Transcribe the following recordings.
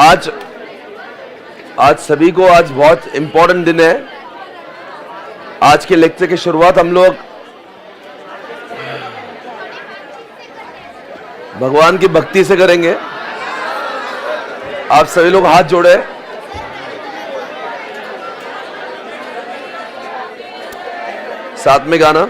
आज सभी को आज बहुत इंपॉर्टेंट दिन है। आज के लेक्चर की शुरुआत हम लोग भगवान की भक्ति से करेंगे। आप सभी लोग हाथ जोड़े, साथ में गाना।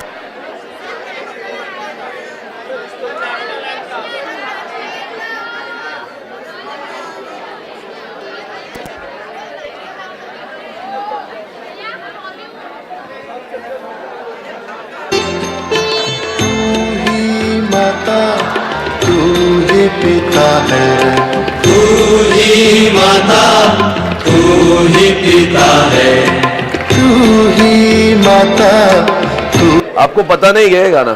पिता है तू ही माता, तू ही पिता है, तू ही माता तू। आपको पता नहीं है गाना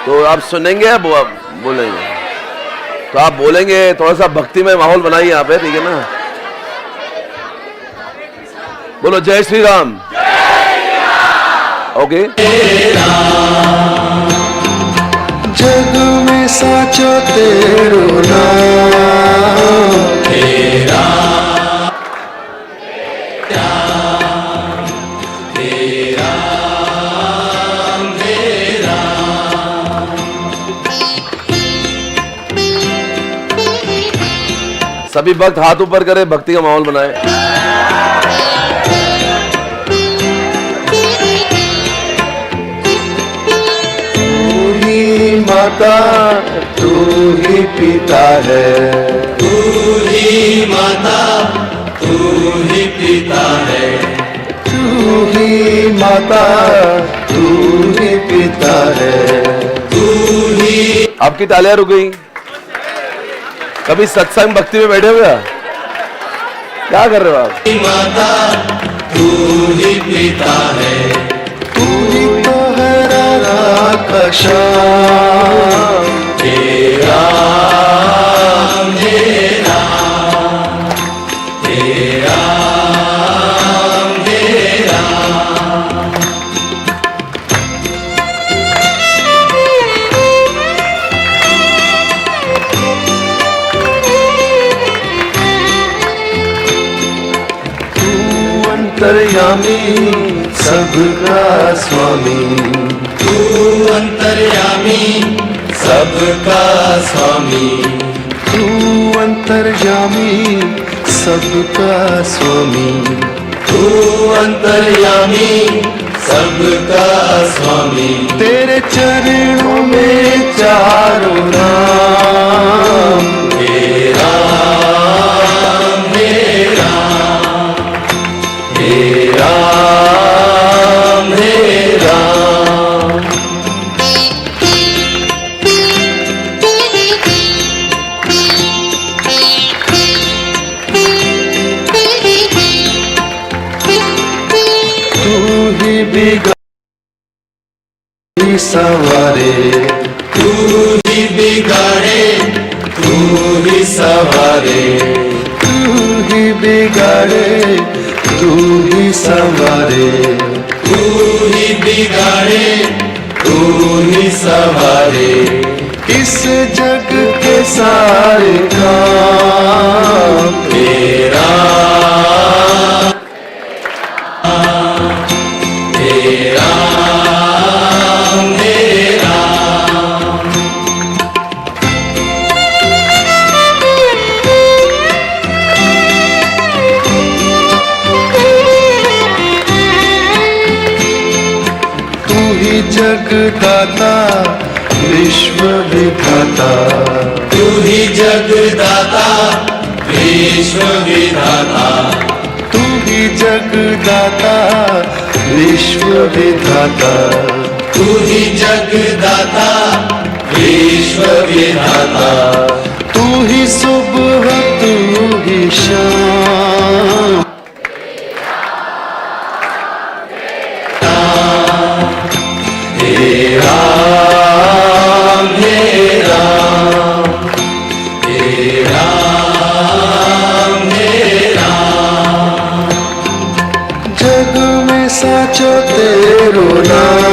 तो आप सुनेंगे या बोलेंगे? तो आप बोलेंगे, थोड़ा सा भक्ति में माहौल बनाइए यहाँ पे, ठीक है ना? बोलो जय श्री राम। ओके। जग में साचो तेरो नाम, तेरा तेरा तेरा। सभी भक्त हाथ ऊपर करें, भक्ति का माहौल बनाए। माता तू ही पिता है, तू ही माता, तू ही पिता है, तू ही माता, तू ही पिता है, तू ही। आपकी तालियां रुक गई। कभी सत्संग भक्ति में बैठे हुए क्या कर रहे हो आप? माता तू ही पिता है, तू ही तो है राधा श्याम, तेरा मेरा तेरा मेरा। तू अंतर्यामी सबका स्वामी, तू अंतर्यामी सबका स्वामी, तू अंतर्यामी सबका स्वामी, तू अंतर्यामी सबका स्वामी। तेरे चरणों में चारों नाम, तेरा मेरा तेरा मेरा। सवारे तू ही बिगाड़े, तू ही सवारे, तू ही बिगाड़े, तू ही सवारे, तू ही बिगाड़े, तू ही सवारे। इस जग के सारे काम तेरा तेरा मेरा। तू ही जगदाता विश्व विधाता, तू ही जगदाता विश्व विधाता, तू ही जगदाता विश्व विधाता, तू ही जगदाता विश्व विधाता। तू ही सुबह तू ही शाम, तेरा मेरा तेरा मेरा। साचो तेरो नाम।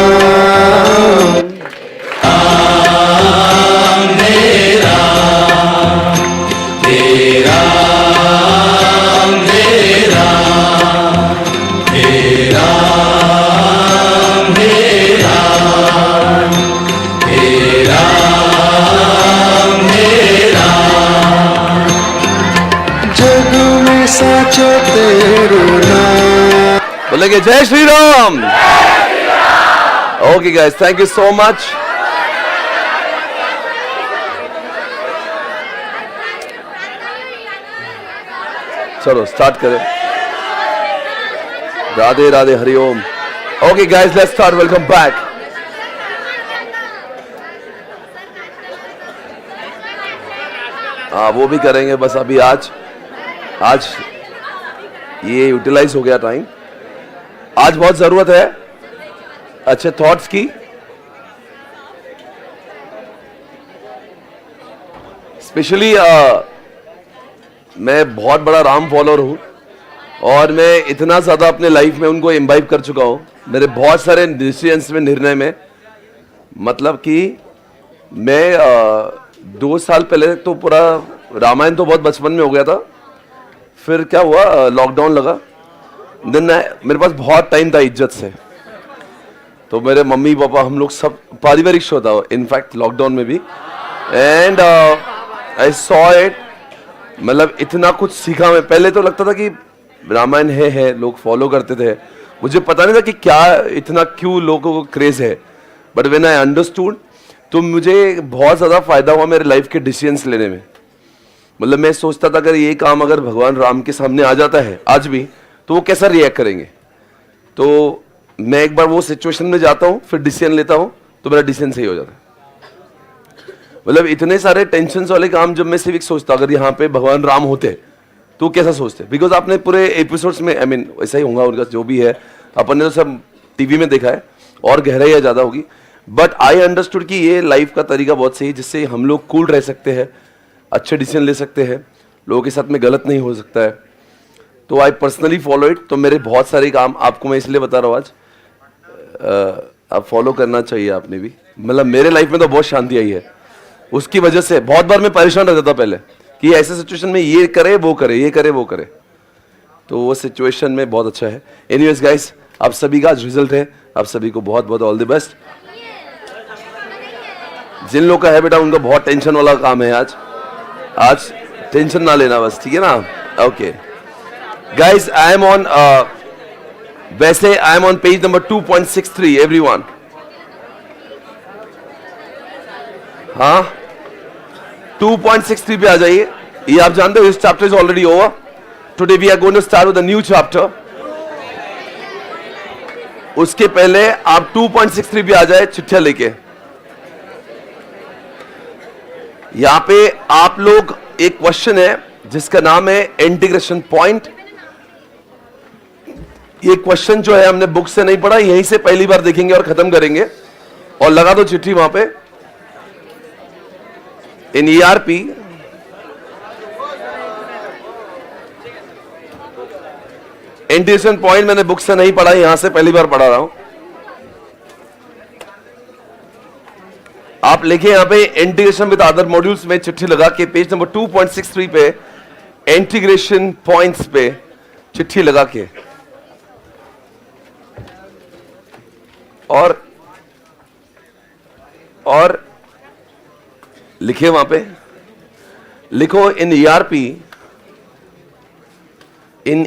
जग में साचो तेरो नाम। बोलेंगे जय Shri Ram. Okay guys, thank you so much. चलो स्टार्ट करें। Radhe Radhe, Hariom. Okay guys, let's start. Welcome back. हाँ, वो भी करेंगे, बस अभी आज ये यूटिलाइज हो गया टाइम। आज बहुत जरूरत है अच्छे थॉट्स की। स्पेशली मैं बहुत बड़ा राम फॉलोअर हूं और मैं इतना ज्यादा अपने लाइफ में उनको इम्बाइब कर चुका हूं मेरे बहुत सारे डिसीजंस में, निर्णय में। मतलब कि मैं 2 साल पहले तो पूरा रामायण तो बहुत बचपन में हो गया था। फिर क्या हुआ, लॉकडाउन लगा। देन मेरे पास बहुत टाइम था इज्जत से, तो मेरे मम्मी पापा हम लोग सब पारिवारिक शो था इनफैक्ट लॉकडाउन में भी। एंड आई सॉ इट, मतलब इतना कुछ सीखा मैं। पहले तो लगता था कि रामायण है लोग फॉलो करते थे, मुझे पता नहीं था कि क्या इतना क्यों लोगों को क्रेज है। बट व्हेन आई अंडरस्टूड तो मुझे बहुत ज़्यादा फायदा हुआ मेरे लाइफ के डिसीजंस लेने में। मतलब मैं सोचता था अगर ये काम अगर भगवान राम के सामने आ जाता है आज भी तो वो कैसा रिएक्ट करेंगे। तो मैं एक बार वो सिचुएशन में जाता हूँ, फिर डिसीजन लेता हूँ, तो मेरा डिसीजन सही हो जाता है। मतलब इतने सारे टेंशन वाले काम जब मैं सिर्फ सोचता अगर यहाँ पे भगवान राम होते तो कैसा सोचते। बिकॉज आपने पूरे एपिसोड्स में, आई मीन वैसा ही होगा उनका जो भी है, अपन ने तो सब टीवी में देखा है और गहराई ज़्यादा होगी। बट आई अंडरस्टूड कि ये लाइफ का तरीका बहुत सही है जिससे हम लोग कूल रह सकते हैं, अच्छे डिसीजन ले सकते हैं, लोगों के साथ में गलत नहीं हो सकता है। तो आई पर्सनली फॉलो इट। तो मेरे बहुत सारे काम आपको मैं इसलिए बता रहा हूँ आज, आप फॉलो करना चाहिए आपने भी। मतलब मेरे लाइफ में तो बहुत शांति आई है उसकी वजह से। बहुत बार मैं परेशान रहता था पहले कि ऐसे सिचुएशन में ये करे वो करे, ये करे वो करे, तो वो सिचुएशन में बहुत अच्छा है। एनीवेज गाइस, आप सभी का आज रिजल्ट है, आप सभी को बहुत बहुत ऑल द बेस्ट। जिन लोग का है बेटा उनका बहुत टेंशन वाला काम है आज टेंशन ना लेना बस, ठीक है ना। Okay guys, I am on वैसे I am on page number 2.63 everyone. हाँ, 2.63 पे आ जाइए। ये आप जानते हो इस chapter is already over. Today we are going to start with a new chapter. उसके पहले आप 2.63 पे आ जाए चिट्ठियां लेके। यहां पे आप लोग, एक क्वेश्चन है जिसका नाम है इंटीग्रेशन पॉइंट। ये क्वेश्चन जो है हमने बुक से नहीं पढ़ा, यहीं से पहली बार देखेंगे और खत्म करेंगे। और लगा दो चिट्ठी वहां पे। इन ERP इंटीग्रेशन पॉइंट मैंने बुक से नहीं पढ़ा, यहां से पहली बार पढ़ा रहा हूं। आप लिखे यहां पे इंटीग्रेशन विद अदर मॉड्यूल्स में चिट्ठी लगा के पेज नंबर 2.63 पे इंटीग्रेशन पॉइंट्स पे चिट्ठी लगा के और लिखे वहां पे, लिखो इन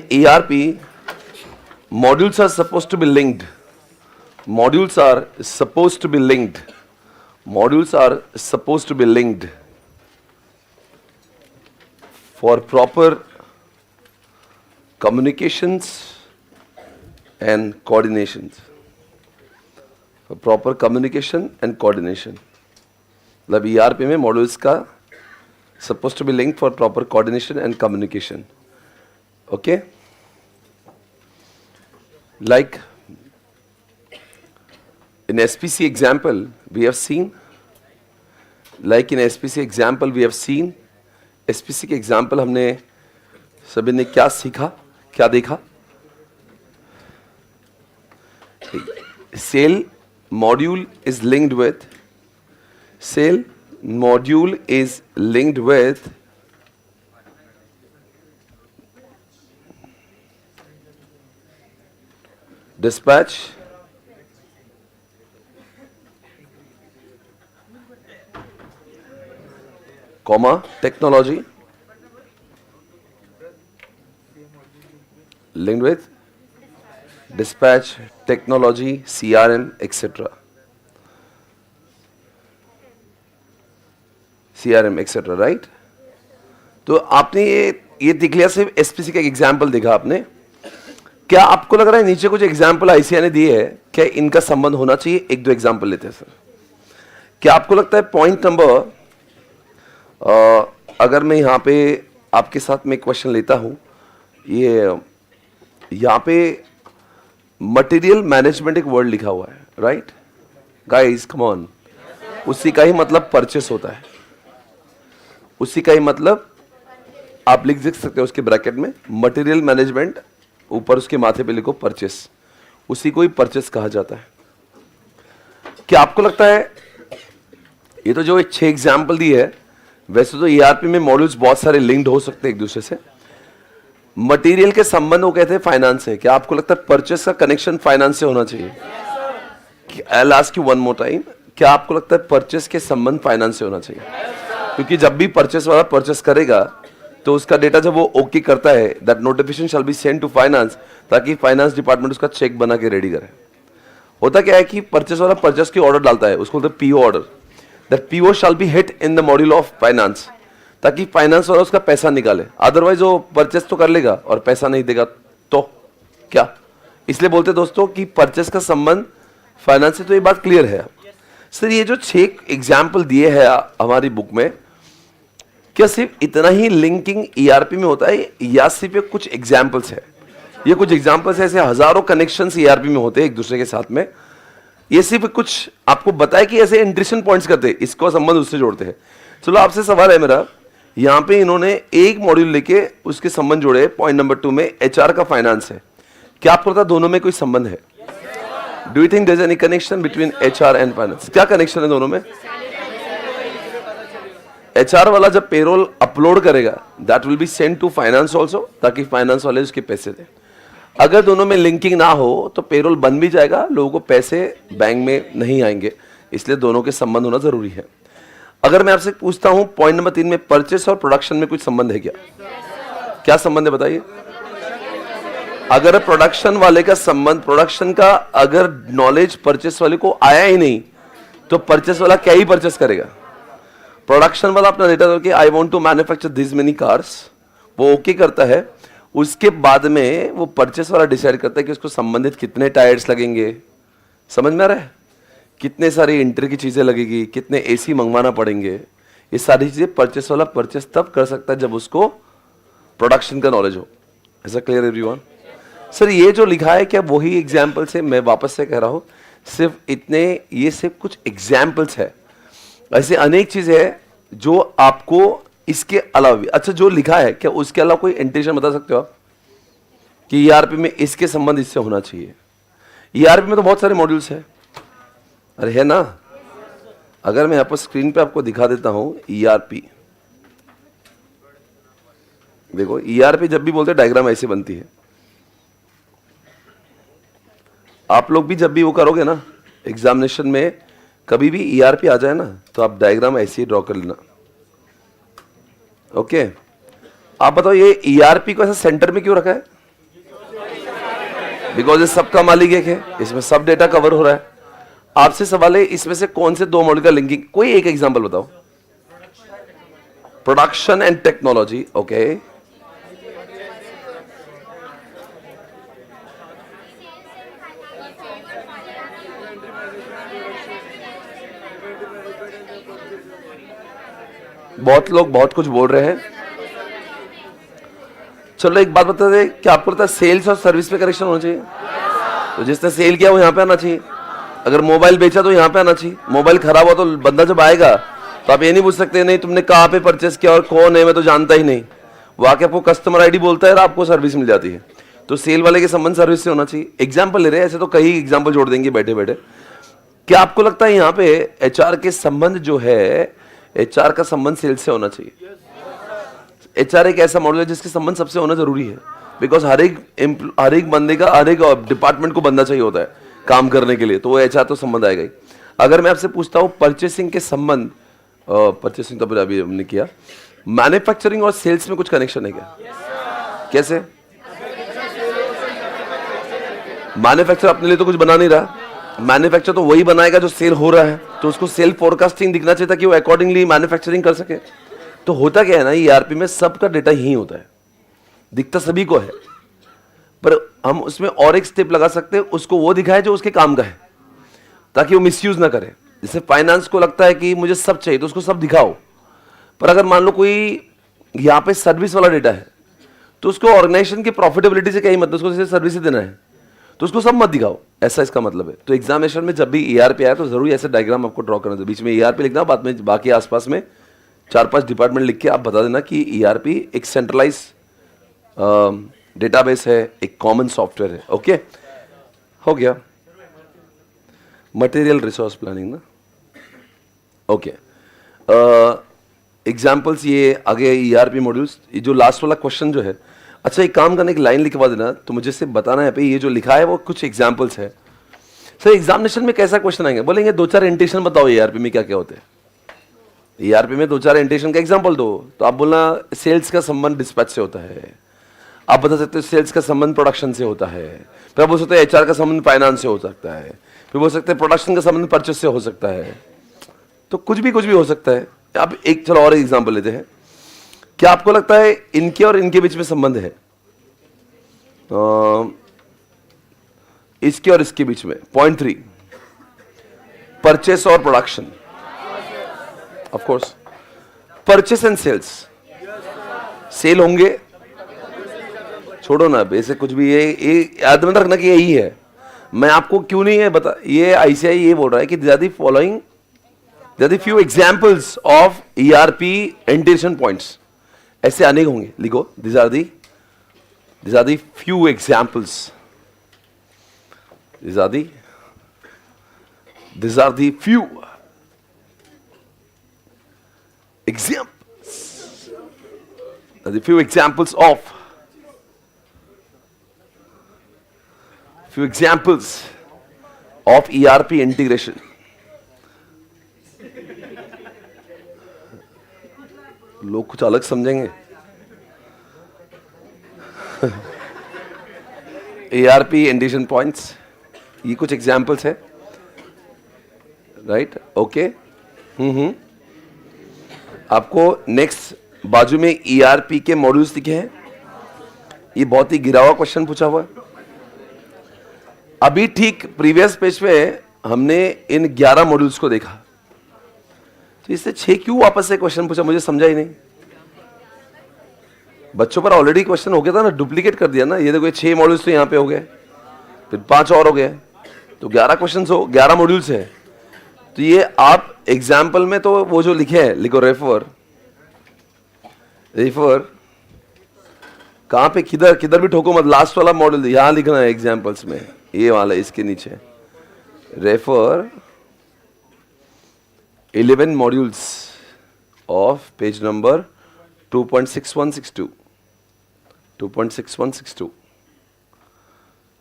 ERP modules are supposed to be linked. Modules are supposed to be linked. Modules are supposed to be linked for proper communications and coordinations. For proper communication and coordination. मतलब ERP में मॉड्यूल्स का supposed to be linked for proper coordination and communication. Okay? Like in SPC example we have seen, SPC के example हमने सभी ने क्या सीखा, क्या देखा। Sale module is linked with sale module is linked with dispatch comma technology linked with dispatch technology CRM etc right. तो आपने ये देख लिया, सिर्फ एसपीसी का एग्जाम्पल देखा आपने। क्या आपको लग रहा है नीचे कुछ एग्जाम्पल आईसीआई ने दिए है, क्या इनका संबंध होना चाहिए? एक दो एग्जाम्पल लेते हैं सर। क्या आपको लगता है पॉइंट नंबर, अगर मैं यहाँ पे आपके साथ में क्वेश्चन लेता हूँ, ये यहाँ पे मटेरियल मैनेजमेंट एक वर्ड लिखा हुआ है, राइट गाइस, कम ऑन। उसी का ही मतलब परचेस होता है, उसी का ही मतलब आप लिख सकते हो उसके ब्रैकेट में मटेरियल मैनेजमेंट, ऊपर उसके माथे पे लिखो परचेस, उसी को ही परचेस कहा जाता है। क्या आपको लगता है ये तो जो 6 एग्जाम्पल दी है, वैसे तो ईआरपी में मॉड्यूल्स बहुत सारे लिंक्ड हो सकते हैं एक दूसरे से। मटेरियल के संबंध वो कहते हैं फाइनेंस से। क्या आपको लगता है परचेस का कनेक्शन फाइनेंस से होना चाहिए? I will ask you one more time, क्या आपको लगता है परचेस के संबंध फाइनेंस से होना चाहिए? क्योंकि जब भी परचेस वाला परचेस करेगा तो उसका डेटा जब वो ओके करता है, that notification shall be send to finance, ताकि फाइनेंस डिपार्टमेंट उसका चेक बना के रेडी करे। होता क्या है कि परचेस वाला परचेस की ऑर्डर डालता है, उसको बोलते हैं PO order. That PO shall be hit in the module of finance, ताकि फाइनेंस वाला उसका पैसा निकाले। अदरवाइज वो परचेस तो कर लेगा और पैसा नहीं देगा तो क्या? इसलिए बोलते दोस्तों कि परचेस का संबंध फाइनेंस से। तो ये बात क्लियर है सर। ये जो 6 एग्जाम्पल दिए हैं हमारी बुक में, क्या सिर्फ इतना ही लिंकिंग ईआरपी में होता है या सिर्फ कुछ एग्जाम्पल्स है? ये कुछ एग्जाम्पल्स ऐसे हजारों कनेक्शंस ईआरपी में होते हैं एक दूसरे के साथ में। ये सिर्फ कुछ आपको बताया कि ऐसे इंटरेक्शन पॉइंट्स करते हैं, इसको संबंध उससे जोड़ते हैं। चलो आपसे सवाल है मेरा, यहाँ पे इन्होंने एक मॉड्यूल लेके उसके संबंध जोड़े। पॉइंट नंबर 2 में एचआर का फाइनेंस है। क्या आपको लगता है दोनों में कोई संबंध है? Do you think there is any connection between HR and finance? क्या कनेक्शन है दोनों में? एचआर वाला जब पेरोल अपलोड करेगा, that will be send to finance also, ताकि फाइनेंस वाले उसके पैसे दें। अगर दोनों में लिंकिंग ना हो तो पेरोल बन भी जाएगा, लोगों को पैसे बैंक में नहीं आएंगे। इसलिए दोनों के संबंध होना जरूरी है। अगर मैं आपसे पूछता हूं पॉइंट नंबर 3 में परचेस और प्रोडक्शन में कुछ संबंध है क्या? क्या संबंध है बताइए? अगर प्रोडक्शन वाले का संबंध, प्रोडक्शन का अगर नॉलेज परचेस वाले को आया ही नहीं, तो परचेस वाला क्या ही परचेस करेगा? प्रोडक्शन वाला अपना डेटा करके I want to manufacture this many cars, वो ओके करता है। उसके बाद में वो परचेस वाला डिसाइड करता है कि उसको संबंधित कितने टायर्स लगेंगे, समझ में आ रहा है? कितने सारी इंटर की चीजें लगेगी, कितने एसी मंगवाना पड़ेंगे। ये सारी चीजें परचेस वाला परचेस तब कर सकता है जब उसको प्रोडक्शन का नॉलेज हो। ऐसा क्लियर एवरीवन? सर ये जो लिखा है क्या वही एग्जाम्पल से? मैं वापस से कह रहा हूं, सिर्फ इतने, ये सिर्फ कुछ एग्जाम्पल्स है। ऐसे अनेक चीजें हैं जो आपको इसके अलावा भी, अच्छा जो लिखा है क्या उसके अलावा कोई इंटेंशन बता सकते हो आप कि ईआरपी में इसके संबंध इससे होना चाहिए? ईआरपी में तो बहुत सारे मॉड्यूल्स हैं, अरे है ना? अगर मैं यहाँ पर स्क्रीन पे आपको दिखा देता हूं ईआरपी, देखो ईआरपी जब भी बोलते हैं डायग्राम ऐसे बनती है। आप लोग भी जब भी वो करोगे ना एग्जामिनेशन में, कभी भी ईआरपी आ जाए ना, तो आप डायग्राम ऐसे ही ड्रॉ कर लेना। ओके आप बताओ ये ईआरपी को ऐसे सेंटर में क्यों रखा है? बिकॉज ये सबका मालिक एक है, इसमें सब डेटा कवर हो रहा है। आपसे सवाल है इसमें से कौन से 2 मॉड्यूल का लिंकिंग, कोई एक एग्जांपल बताओ। Production and technology, okay. बहुत लोग बहुत कुछ बोल रहे हैं। चलो एक बात बता दे, क्या आपको लगता है सेल्स और सर्विस पे कनेक्शन होना चाहिए? तो जिसने सेल किया वो यहाँ पे आना चाहिए। अगर मोबाइल बेचा तो यहाँ पे आना चाहिए। मोबाइल खराब हो तो बंदा जब आएगा तो आप ये नहीं पूछ सकते नहीं तुमने कहाँ पे परचेस किया और कौन है, मैं तो जानता ही नहीं। वो आके आपको कस्टमर आईडी बोलता है और आपको सर्विस मिल जाती है। तो सेल वाले के संबंध सर्विस से होना चाहिए। एग्जाम्पल ले रहे हैं, ऐसे तो कई एग्जाम्पल जोड़ देंगे बैठे बैठे। क्या आपको लगता है यहाँ पे एचआर के संबंध जो है, एचआर का संबंध सेल्स से होना चाहिए? एचआर एक ऐसा मॉडल है जिसके संबंध सबसे होना जरूरी है, बिकॉज हर एक बंदे का हर एक डिपार्टमेंट को बंदा चाहिए होता है काम करने के लिए, तो वो एचआर तो संबंध आएगा ही। अगर मैं आपसे पूछता हूँ परचेसिंग के संबंध, परचेसिंग तो अभी हमने किया, मैन्युफैक्चरिंग और सेल्स में कुछ कनेक्शन है क्या? कैसे? मैन्युफैक्चर अपने लिए तो कुछ बना नहीं रहा, मैन्युफैक्चर तो वही बनाएगा जो सेल हो रहा है, तो उसको सेल फोरकास्टिंग दिखना चाहिए था कि वो अकॉर्डिंगली मैन्युफैक्चरिंग कर सके। तो होता क्या है ना, ईआरपी में सबका डेटा ही होता है, दिखता सभी को है, पर हम उसमें और एक स्टेप लगा सकते हैं, उसको वो दिखाए जो उसके काम का है, ताकि वो मिसयूज ना करे। जैसे फाइनेंस को लगता है कि मुझे सब चाहिए तो उसको सब दिखाओ, पर अगर मान लो कोई यहाँ पे सर्विस वाला डेटा है तो उसको ऑर्गेनाइजेशन की प्रॉफिटेबिलिटी से क्या ही मतलब, उसको सिर्फ सर्विस ही देना है, तो उसको सब मत दिखाओ, ऐसा इसका मतलब है। तो एग्जामिनेशन में जब भी ईआरपी आया तो जरूर ऐसे डायग्राम आपको ड्रॉ करना है, बीच में ईआरपी लिखना, बाद में बाकी आसपास में 4-5 डिपार्टमेंट लिख के आप बता देना कि ईआरपी एक सेंट्रलाइज डेटाबेस है, एक कॉमन सॉफ्टवेयर है। ओके, हो गया मटेरियल रिसोर्स प्लानिंग ना। ओके, एग्जाम्पल्स ये आगे ईआरपी मॉड्यूल्स, ये जो लास्ट वाला क्वेश्चन जो है, अच्छा एक काम करने, एक लाइन लिखवा देना, तो मुझे सिर्फ बताना है पे ये जो लिखा है वो कुछ एग्जाम्पल्स है। सर एग्जामिनेशन में कैसा क्वेश्चन आएंगे, बोलेंगे 2-4 इंटेंशन बताओ ईआरपी में क्या क्या होते हैं। ईआरपी में 2-4 इंटेंशन का एग्जाम्पल दो, तो आप बोलना सेल्स का संबंध डिस्पैच से होता है, आप बता सकते हो सेल्स का संबंध प्रोडक्शन से होता है, फिर आप बोल सकते हैं एचआर का संबंध फाइनेंस से हो सकता है, फिर बोल सकते हैं प्रोडक्शन का संबंध परचेस से हो सकता है, तो कुछ भी हो सकता है। अब एक चलो और एग्जाम्पल लेते हैं, क्या आपको लगता है इनके और इनके बीच में संबंध है? इसके और इसके बीच में, पॉइंट 3, परचेस और production. Of course purchase and sales, sale होंगे, छोड़ो ना ऐसे कुछ भी, ये याद में रखना कि यही है। मैं आपको क्यों नहीं है बता, ये आईसीआई ये बोल रहा है कि there are the few examples of ERP integration points, ऐसे अनेक होंगे, लिखो these are the few examples, these are the few examples, the few examples of ERP integration. लोग कुछ अलग समझेंगे। ERP इंडिकेशन पॉइंट्स, ये कुछ एग्जाम्पल्स है, राइट? ओके, आपको नेक्स्ट बाजू में ERP के मॉड्यूल्स दिखे हैं, ये बहुत ही गिरा हुआ क्वेश्चन पूछा हुआ है। अभी ठीक प्रीवियस पेज पे हमने इन 11 मॉड्यूल्स को देखा, तो इससे 6 क्यों वापस से क्वेश्चन पूछा, मुझे समझा ही नहीं। बच्चों पर ऑलरेडी क्वेश्चन हो गया था ना, डुप्लीकेट कर दिया ना। ये देखो 6 मॉड्यूल्स तो यहाँ पे हो गए, फिर 5 और हो गए, तो 11 क्वेश्चन हो, 11 मॉड्यूल्स है। तो ये आप एग्जाम्पल में तो वो जो लिखे हैं, लिखो रेफर कहाँ पे, किधर भी ठोको मत, लास्ट वाला मॉड्यूल यहां लिखना है एग्जाम्पल्स में, ये वाला इसके नीचे refer 11 modules of page number 2.6162,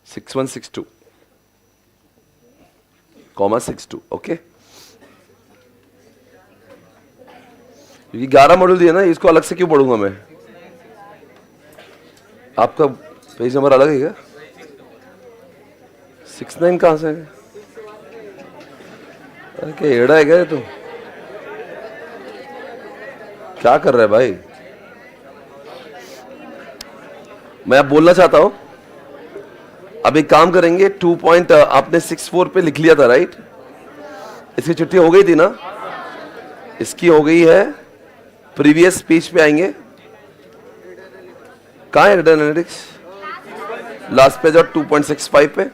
6162, comma 62, okay. ये 11 मॉड्यूल दिया ना, इसको अलग से क्यों पढ़ूंगा मैं? आपका पेज नंबर अलग है क्या? 69 कहां से है? अरे क्या एड़ा है क्या तू? क्या कर रहा है भाई? मैं अब बोलना चाहता हूं, अब एक काम करेंगे, 2 पॉइंट आपने 64 पे लिख लिया था, राइट? इसकी छुट्टी हो गई थी ना, इसकी हो गई है, प्रीवियस पेज पे आएंगे, कहां है डेटा एनालिटिक्स? लास्ट पेज और 2.65 पे।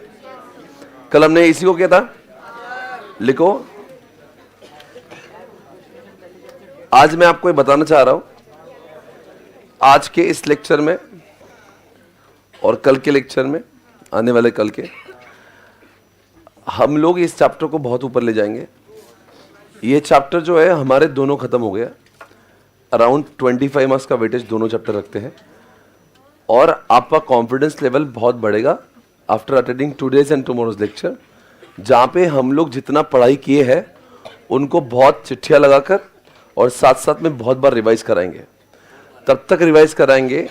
कल हमने इसी को किया था, लिखो। आज मैं आपको ये बताना चाह रहा हूं, आज के इस लेक्चर में और कल के लेक्चर में, आने वाले कल के, हम लोग इस चैप्टर को बहुत ऊपर ले जाएंगे। ये चैप्टर जो है हमारे दोनों खत्म हो गया। अराउंड 25 मार्क्स का वेटेज दोनों चैप्टर रखते हैं और आपका कॉन्फिडेंस लेवल बहुत बढ़ेगा after attending today's and tomorrow's lecture, जहाँ पे हम लोग जितना पढ़ाई किए हैं उनको बहुत चिट्ठियाँ लगाकर और साथ साथ में बहुत बार रिवाइज कराएंगे। तब तक रिवाइज कराएंगे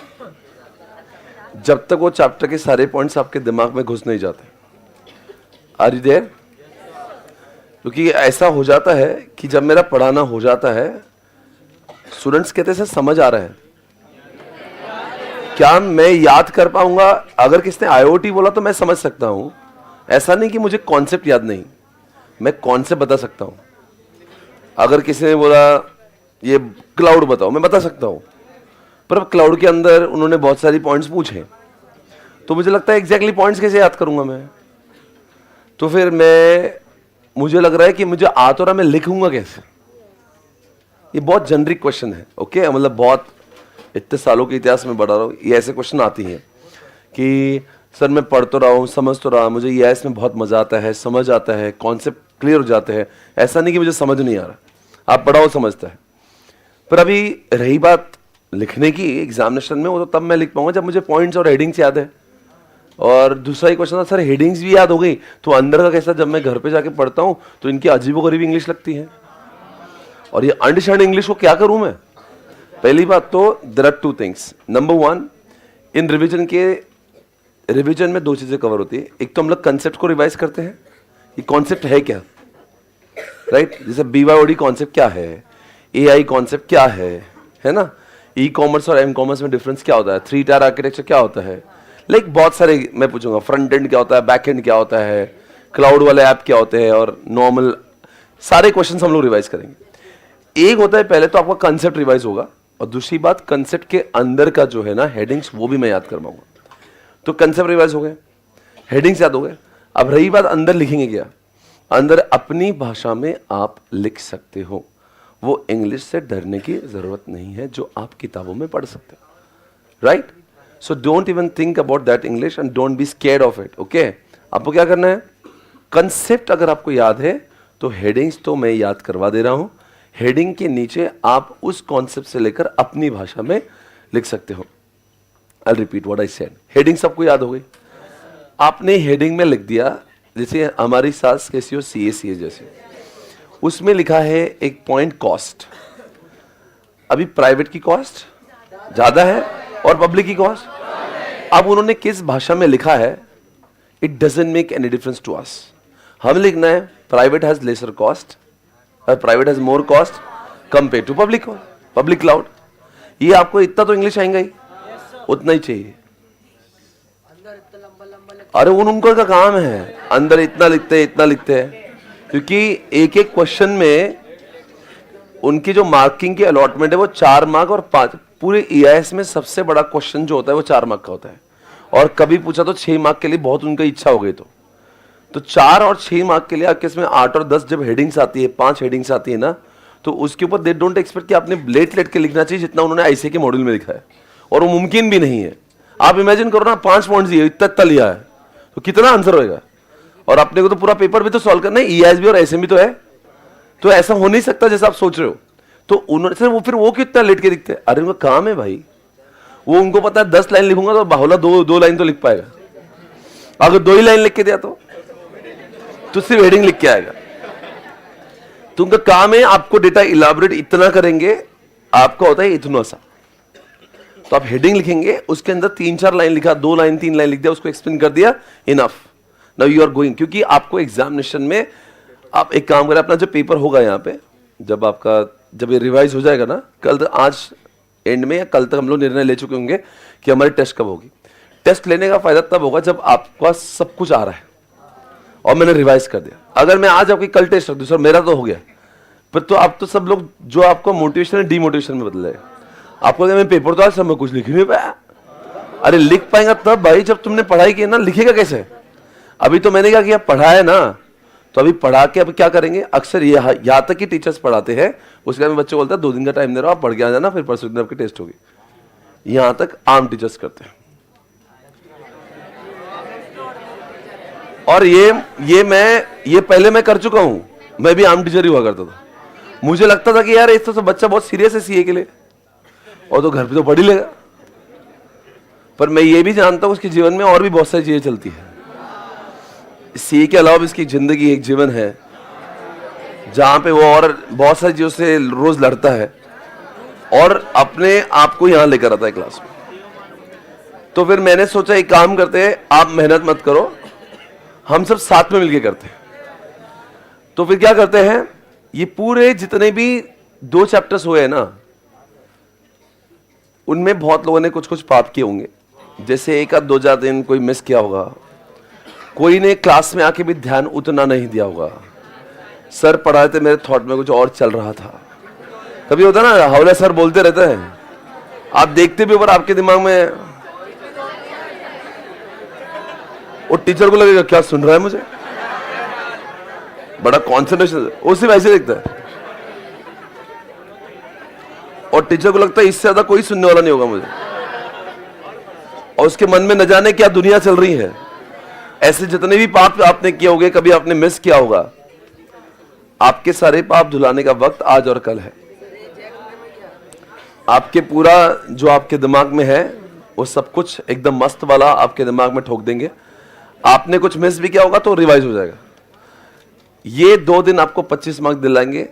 जब तक वो चैप्टर के सारे पॉइंट्स आपके दिमाग में घुस नहीं जाते। Are you there? क्योंकि ऐसा हो जाता है कि जब मेरा पढ़ाना हो जाता है, स्टूडेंट्स कहते हैं सर समझ आ रहा है, क्या मैं याद कर पाऊंगा? अगर किसने आईओटी बोला तो मैं समझ सकता हूं। ऐसा नहीं कि मुझे कॉन्सेप्ट याद नहीं, मैं कॉन्सेप्ट बता सकता हूं। अगर किसी ने बोला ये क्लाउड बताओ, मैं बता सकता हूं, पर अब क्लाउड के अंदर उन्होंने बहुत सारी पॉइंट्स पूछे तो मुझे लगता है एग्जैक्टली पॉइंट्स कैसे याद करूंगा मैं? तो फिर मुझे लग रहा है कि मुझे आ तो रहा, मैं लिखूंगा कैसे? ये बहुत जेनरिक क्वेश्चन है। ओके, मतलब बहुत इतने सालों के इतिहास में बढ़ा रहा हूँ, ये ऐसे क्वेश्चन आती हैं कि सर मैं पढ़ तो रहा हूँ, समझ तो रहा, मुझे ये इसमें बहुत मजा आता है, समझ आता है, कॉन्सेप्ट क्लियर हो जाते हैं। ऐसा नहीं कि मुझे समझ नहीं आ रहा, आप पढ़ाओ समझता है। पर अभी रही बात लिखने की एग्जामिनेशन में, वो तो तब मैं लिख पाऊंगा जब मुझे पॉइंट्स और हेडिंग्स याद है। और दूसरा ही क्वेश्चन था सर हेडिंग्स भी याद हो गई तो अंदर का कैसा? जब मैं घर पे जाके पढ़ता हूँ तो इनकी अजीबोगरीब इंग्लिश लगती है, और ये अंडरस्टैंड इंग्लिश को क्या करूं मैं? पहली बात तो there are two things. Number one, इन रिवीजन में दो चीजें कवर होती है। एक तो हम लोग कंसेप्ट को रिवाइज करते हैं, ये कॉन्सेप्ट है क्या, राइट? जैसे BYOD कॉन्सेप्ट क्या है, AI कॉन्सेप्ट क्या है ना? ई कॉमर्स और एम कॉमर्स में डिफरेंस क्या होता है, 3 टायर आर्किटेक्चर क्या होता है, लाइक बहुत सारे मैं पूछूंगा। फ्रंट एंड क्या होता है, बैक एंड क्या होता है, क्लाउड वाले ऐप क्या होते हैं, और नॉर्मल सारे क्वेश्चन हम लोग रिवाइज करेंगे। एक होता है पहले तो आपका कंसेप्ट रिवाइज होगा, और दूसरी बात कंसेप्ट के अंदर का जो है ना हेडिंग्स, वो भी मैं याद करवाऊंगा। तो कंसेप्ट रिवाइज हो गए, हेडिंग्स याद हो गए। अब रही बात अंदर लिखेंगे क्या, अंदर अपनी भाषा में आप लिख सकते हो, वो इंग्लिश से डरने की जरूरत नहीं है जो आप किताबों में पढ़ सकते हो, right? So don't even think about that English and don't be scared of it. Okay, आपको क्या करना है, कंसेप्ट अगर आपको याद है तो हेडिंग्स तो मैं याद करवा दे रहा हूं, हेडिंग के नीचे आप उस कॉन्सेप्ट से लेकर अपनी भाषा में लिख सकते हो। I repeat what I said. Heading सबको याद हो गई, आपने हेडिंग में लिख दिया, जैसे हमारी सास कैसी हो, CA जैसे, उसमें लिखा है एक पॉइंट कॉस्ट। अभी प्राइवेट की कॉस्ट ज्यादा है और पब्लिक की कॉस्ट, अब उन्होंने किस भाषा में लिखा है, it doesn't make any difference to us. हम लिखना है private has lesser cost, private has more cost compare to public cloud. ये आपको इतना तो इंग्लिश आएगा ही, उतना ही चाहिए। अरे उनका का काम है, अंदर इतना लिखते हैं, क्योंकि एक एक क्वेश्चन में उनकी जो मार्किंग की अलॉटमेंट है वो 4 मार्क और 5। पूरे EIS में सबसे बड़ा क्वेश्चन जो होता है वो 4 मार्क का होता है, और कभी पूछा तो 6 मार्क के लिए बहुत उनका इच्छा हो गई तो 4 और 6 मार्क के लिए आपके इसमें 8 और 10 जब हेडिंग्स आती है, 5 हेडिंग्स आती है ना, तो उसके ऊपर दे डोंट एक्सपेक्ट कि आपने लेट के लिखना चाहिए जितना उन्होंने ICA के मॉड्यूल में लिखा है, और वो मुमकिन भी नहीं है। आप इमेजिन करो ना, 5 पॉइंट्स दिए, इतना लिया है तो कितना आंसर होएगा, और अपने को तो पूरा पेपर भी तो सॉल्व करना है, EIS भी और SM भी तो है, तो ऐसा हो नहीं सकता जैसा आप सोच रहे हो। तो उन्होंने सर वो फिर वो क्यों इतना लेट के लिखते हैं? अरे उनका काम है भाई, वो उनको पता है 10 लाइन लिखूंगा तो बाहुला दो लाइन तो लिख पाएगा, अगर 2 ही लाइन लिख के दिया तो सिर्फ हेडिंग लिख के आएगा। तो उनका काम है आपको डेटा इलाबोरेट इतना करेंगे, आपका होता है इतना सा, तो आप हेडिंग लिखेंगे, उसके अंदर 3-4 लाइन लिखा, 2 लाइन 3 लाइन लिख दिया, उसको एक्सप्लेन कर दिया, enough, now you are going. क्योंकि आपको एग्जामिनेशन में आप एक काम करें, अपना जो पेपर होगा यहाँ पे, जब ये रिवाइज हो जाएगा ना, आज एंड में या कल तक हम लोग निर्णय ले चुके होंगे कि हमारी टेस्ट कब होगी। टेस्ट लेने का फायदा तब होगा जब आपका सब कुछ आ रहा है और मैंने रिवाइज कर दिया। अगर मैं आज आपकी कल टेस्ट रख दूं, सर मेरा तो हो गया, पर तो आप तो सब लोग जो आपको मोटिवेशन है डीमोटिवेशन में बदलेगा। आपको मैं पेपर तो आज सब मैं कुछ लिख नहीं पाया। अरे लिख पाएगा तब भाई जब तुमने पढ़ाई की ना, लिखेगा कैसे? अभी तो मैंने क्या किया, पढ़ा है ना, तो अभी पढ़ा के अब क्या करेंगे, अक्सर ये यहाँ तक कि टीचर्स पढ़ाते हैं, उसके बाद में बच्चे बोलते हैं 2 दिन का टाइम दे रहा हूं, आप पढ़ के आ जाना, फिर परसों दिन आपकी टेस्ट होगी। यहाँ तक आम टीचर्स करते हैं। और ये पहले मैं कर चुका हूं। मैं भी आर्म टीचर ही हुआ करता था। मुझे लगता था कि यार इस तो बच्चा बहुत सीरियस है सीए के लिए, और तो घर पे तो पढ़ ही लेगा। पर मैं ये भी जानता हूं उसके जीवन में और भी बहुत सारी चीजें चलती है। सीए के अलावा भी इसकी जिंदगी एक जीवन है जहां पे वो और बहुत सारी चीजों से रोज लड़ता है और अपने आप को यहां लेकर आता है क्लास में। तो फिर मैंने सोचा एक काम करते हैं, आप मेहनत मत करो, हम सब साथ में मिलके करते हैं। तो फिर क्या करते हैं, ये पूरे जितने भी 2 चैप्टर्स हुए हैं ना, उनमें बहुत लोगों ने कुछ कुछ पाप किए होंगे। जैसे एक आध 2 दिन कोई मिस किया होगा, कोई ने क्लास में आके भी ध्यान उतना नहीं दिया होगा, सर पढ़ा रहे थे मेरे थॉट में कुछ और चल रहा था। कभी होता ना, हवले सर बोलते रहते हैं, आप देखते भी ऊपर आपके दिमाग में, और टीचर को लगेगा क्या सुन रहा है मुझे, बड़ा कॉन्सेंट्रेशन, वो सिर्फ ऐसे देखता है। और टीचर को लगता है इससे ज्यादा कोई सुनने वाला नहीं होगा मुझे, और उसके मन में न जाने क्या दुनिया चल रही है। ऐसे जितने भी पाप आपने किए होंगे, कभी आपने मिस किया होगा, आपके सारे पाप धुलाने का वक्त आज और कल है। आपके पूरा जो आपके दिमाग में है वो सब कुछ एकदम मस्त वाला आपके दिमाग में ठोक देंगे। आपने कुछ मिस भी किया होगा तो रिवाइज हो जाएगा। ये 2 दिन आपको 25 मार्क्स दिलाएंगे।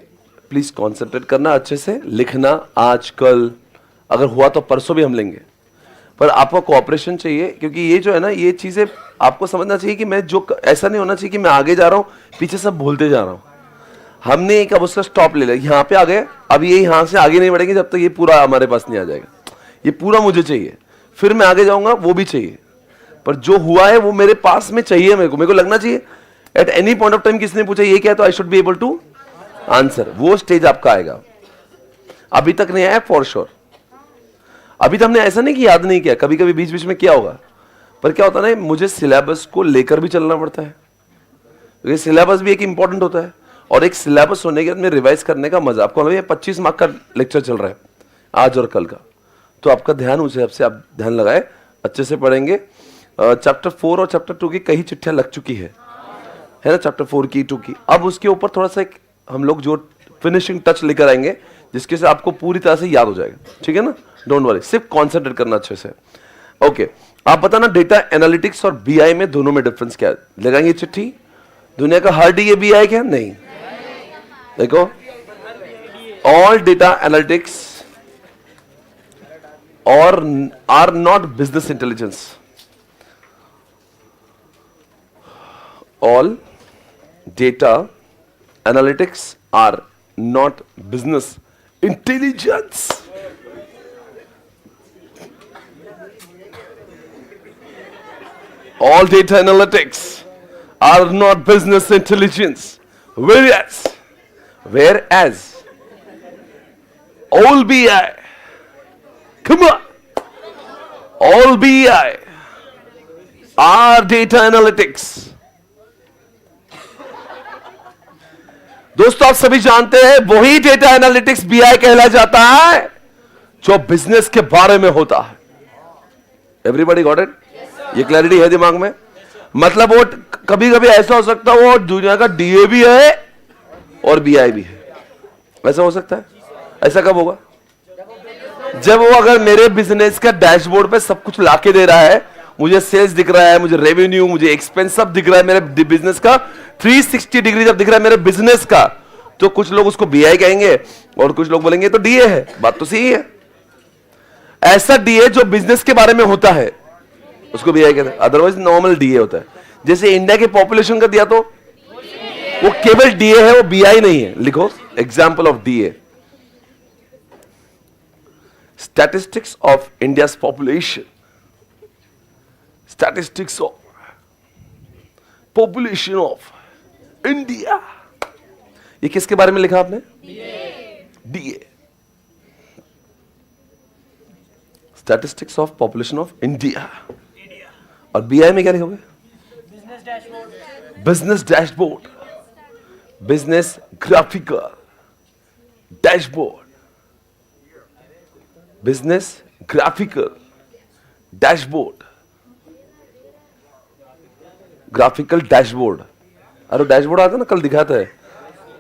प्लीज कॉन्सेंट्रेट करना, अच्छे से लिखना। आज कल अगर हुआ तो परसों भी हम लेंगे, पर आपका कोऑपरेशन चाहिए, क्योंकि ये जो है ना, ये चीजें आपको समझना चाहिए कि मैं जो ऐसा नहीं होना चाहिए कि मैं आगे जा रहा हूं पीछे सब भूलते जा रहा हूं। हमने एक अब उसका स्टॉप ले लिया, यहाँ पे आ गए, अब ये यहां से आगे नहीं बढ़ेंगे जब तक ये पूरा हमारे पास नहीं आ जाएगा। ये पूरा मुझे चाहिए, फिर मैं आगे जाऊंगा, वो भी चाहिए, पर जो हुआ है वो मेरे पास में चाहिए। मेरे को लगना चाहिए at any point of time किसने पूछा ये क्या है तो I should be able to answer. वो स्टेज आपका आएगा, अभी तक नहीं आया फॉर श्योर। अभी तो हमने ऐसा नहीं कि याद नहीं किया, कभी कभी बीच बीच में किया होगा, पर क्या होता है ना, मुझे सिलेबस को लेकर भी चलना पड़ता है, क्योंकि सिलेबस भी एक इंपॉर्टेंट होता है। और एक सिलेबस होने के बाद में रिवाइज करने का मजा, आपको 25 मार्क का लेक्चर चल रहा है आज और कल का, तो आपका ध्यान उस हिसाब से आप ध्यान लगाए, अच्छे से पढ़ेंगे। चैप्टर 4 और चैप्टर 2 की कई चिट्ठियां लग चुकी है ना, चैप्टर 4 की 2 की। अब उसके ऊपर थोड़ा सा एक हम लोग जो फिनिशिंग टच लेकर आएंगे, जिसके से आपको पूरी तरह से याद हो जाएगा, ठीक है ना। डोंट वरी, सिर्फ कॉन्सेंट्रेट करना अच्छे से। ओके, आप बताना डेटा एनालिटिक्स और बीआई में दोनों में डिफरेंस क्या है। लगाएंगे चिट्ठी, दुनिया का हर डी बीआई क्या नहीं। देखो, ऑल डेटा एनालिटिक्स और are not business intelligence. All data analytics are not business intelligence. All data analytics are not business intelligence. Whereas all BI, come on, all BI are data analytics. दोस्तों, आप सभी जानते हैं वही data analytics BI कहला जाता है जो बिजनेस के बारे में होता है। Everybody got it? ये क्लैरिटी है दिमाग में? मतलब वो कभी कभी ऐसा हो सकता है वो दुनिया का डीए भी है और बीआई भी है, ऐसा हो सकता है। ऐसा कब होगा? जब वो अगर मेरे बिजनेस का डैशबोर्ड पे सब कुछ लाके दे रहा है, मुझे सेल्स दिख रहा है, मुझे रेवेन्यू, मुझे एक्सपेंस सब दिख रहा है, मेरे बिजनेस का 360 डिग्री जब दिख रहा है मेरे बिजनेस का, तो कुछ लोग उसको बीआई कहेंगे और कुछ लोग बोलेंगे तो डीए है। बात तो सही है। ऐसा डीए जो बिजनेस के बारे में होता है उसको बीआई कहते हैं, अदरवाइज नॉर्मल डीए होता है। जैसे इंडिया के पॉपुलेशन का दिया तो वो केवल डीए है, वो बीआई नहीं है। लिखो example of DA, statistics of India population, statistics of population of India. ये किसके बारे में लिखा आपने? DA, statistics of population of India. और बीआई में क्या लिखोगे? Business dashboard, business graphical dashboard, business graphical dashboard. Graphical dashboard, अरे डैशबोर्ड आता है ना, कल दिखाता है,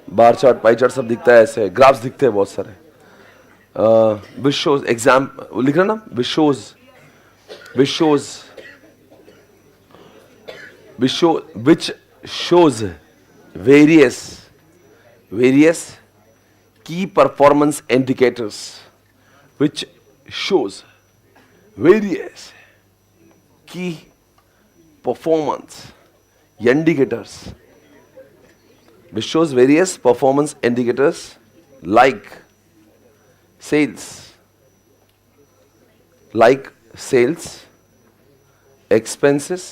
बार चार्ट पाई चार्ट सब दिखता है, ऐसे ग्राफ्स दिखते हैं बहुत सारे. विच शोज एग्जाम लिख रहा ना, which shows which shows various key performance indicators, which shows various key performance indicators, which shows various performance indicators like sales, expenses,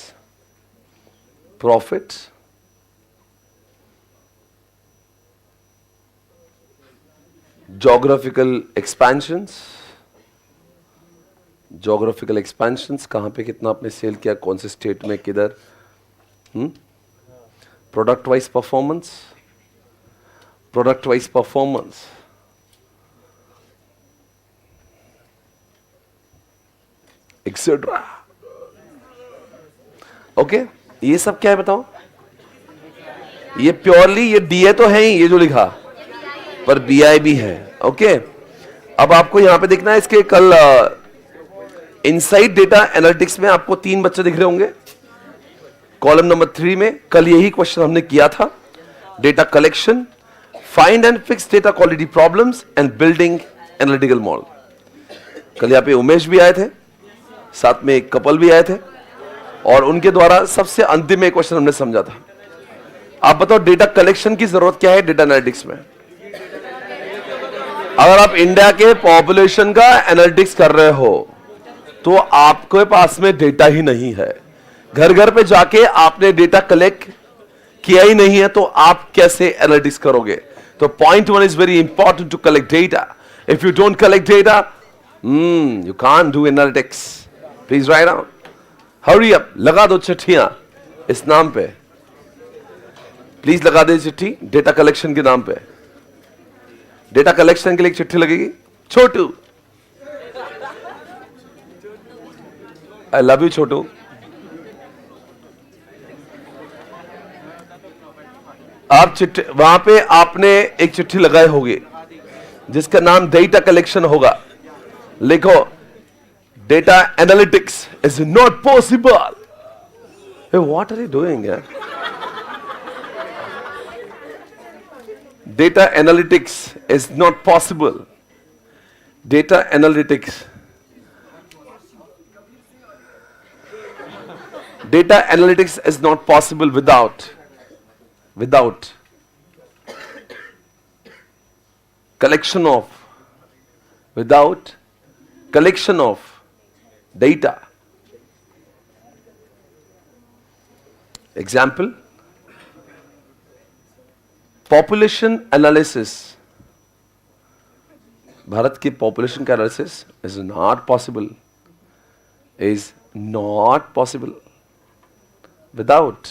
profits, geographical expansions, कहाँ पे कितना आपने सेल किया, कौन से स्टेट में, किधर, product wise performance, etcetera. Okay, ये सब क्या है बताओ? ये प्योरली ये डीए तो है ही, ये जो लिखा, पर बीआई भी है. ओके, अब आपको यहां पे देखना है, इसके कल इनसाइड डेटा एनालिटिक्स में आपको 3 बच्चे दिख रहे होंगे कॉलम नंबर 3 में. कल यही क्वेश्चन हमने किया था. Data collection, find and fix data quality problems and building analytical model. कल यहां पे उमेश भी आए थे, साथ में एक कपल भी आए थे, और उनके द्वारा सबसे अंतिम में क्वेश्चन हमने समझा था. आप बताओ डेटा कलेक्शन की जरूरत क्या है डेटा एनालिटिक्स में? अगर आप इंडिया के पॉपुलेशन का एनालिटिक्स कर रहे हो तो आपके पास में डेटा ही नहीं है, घर घर पे जाके आपने डेटा कलेक्ट किया ही नहीं है, तो आप कैसे एनालिटिक्स करोगे? तो point 1 is very important to collect data. If you don't collect data, you can't do analytics. Please write down, hurry up, लगा दो चिट्ठियां इस नाम पे, प्लीज लगा दे चिट्ठी डेटा कलेक्शन के नाम पे. डेटा कलेक्शन के लिए एक चिट्ठी लगेगी. छोटू, आई लव यू छोटू. आप चिट्ठी, वहां पे आपने एक चिट्ठी लगाए होगी जिसका नाम डेटा कलेक्शन होगा. लिखो, data analytics is not possible. What are you doing यार? Data analytics is not possible. Data analytics is not possible without collection of data. Example, population analysis. Bharat की population का analysis is not possible without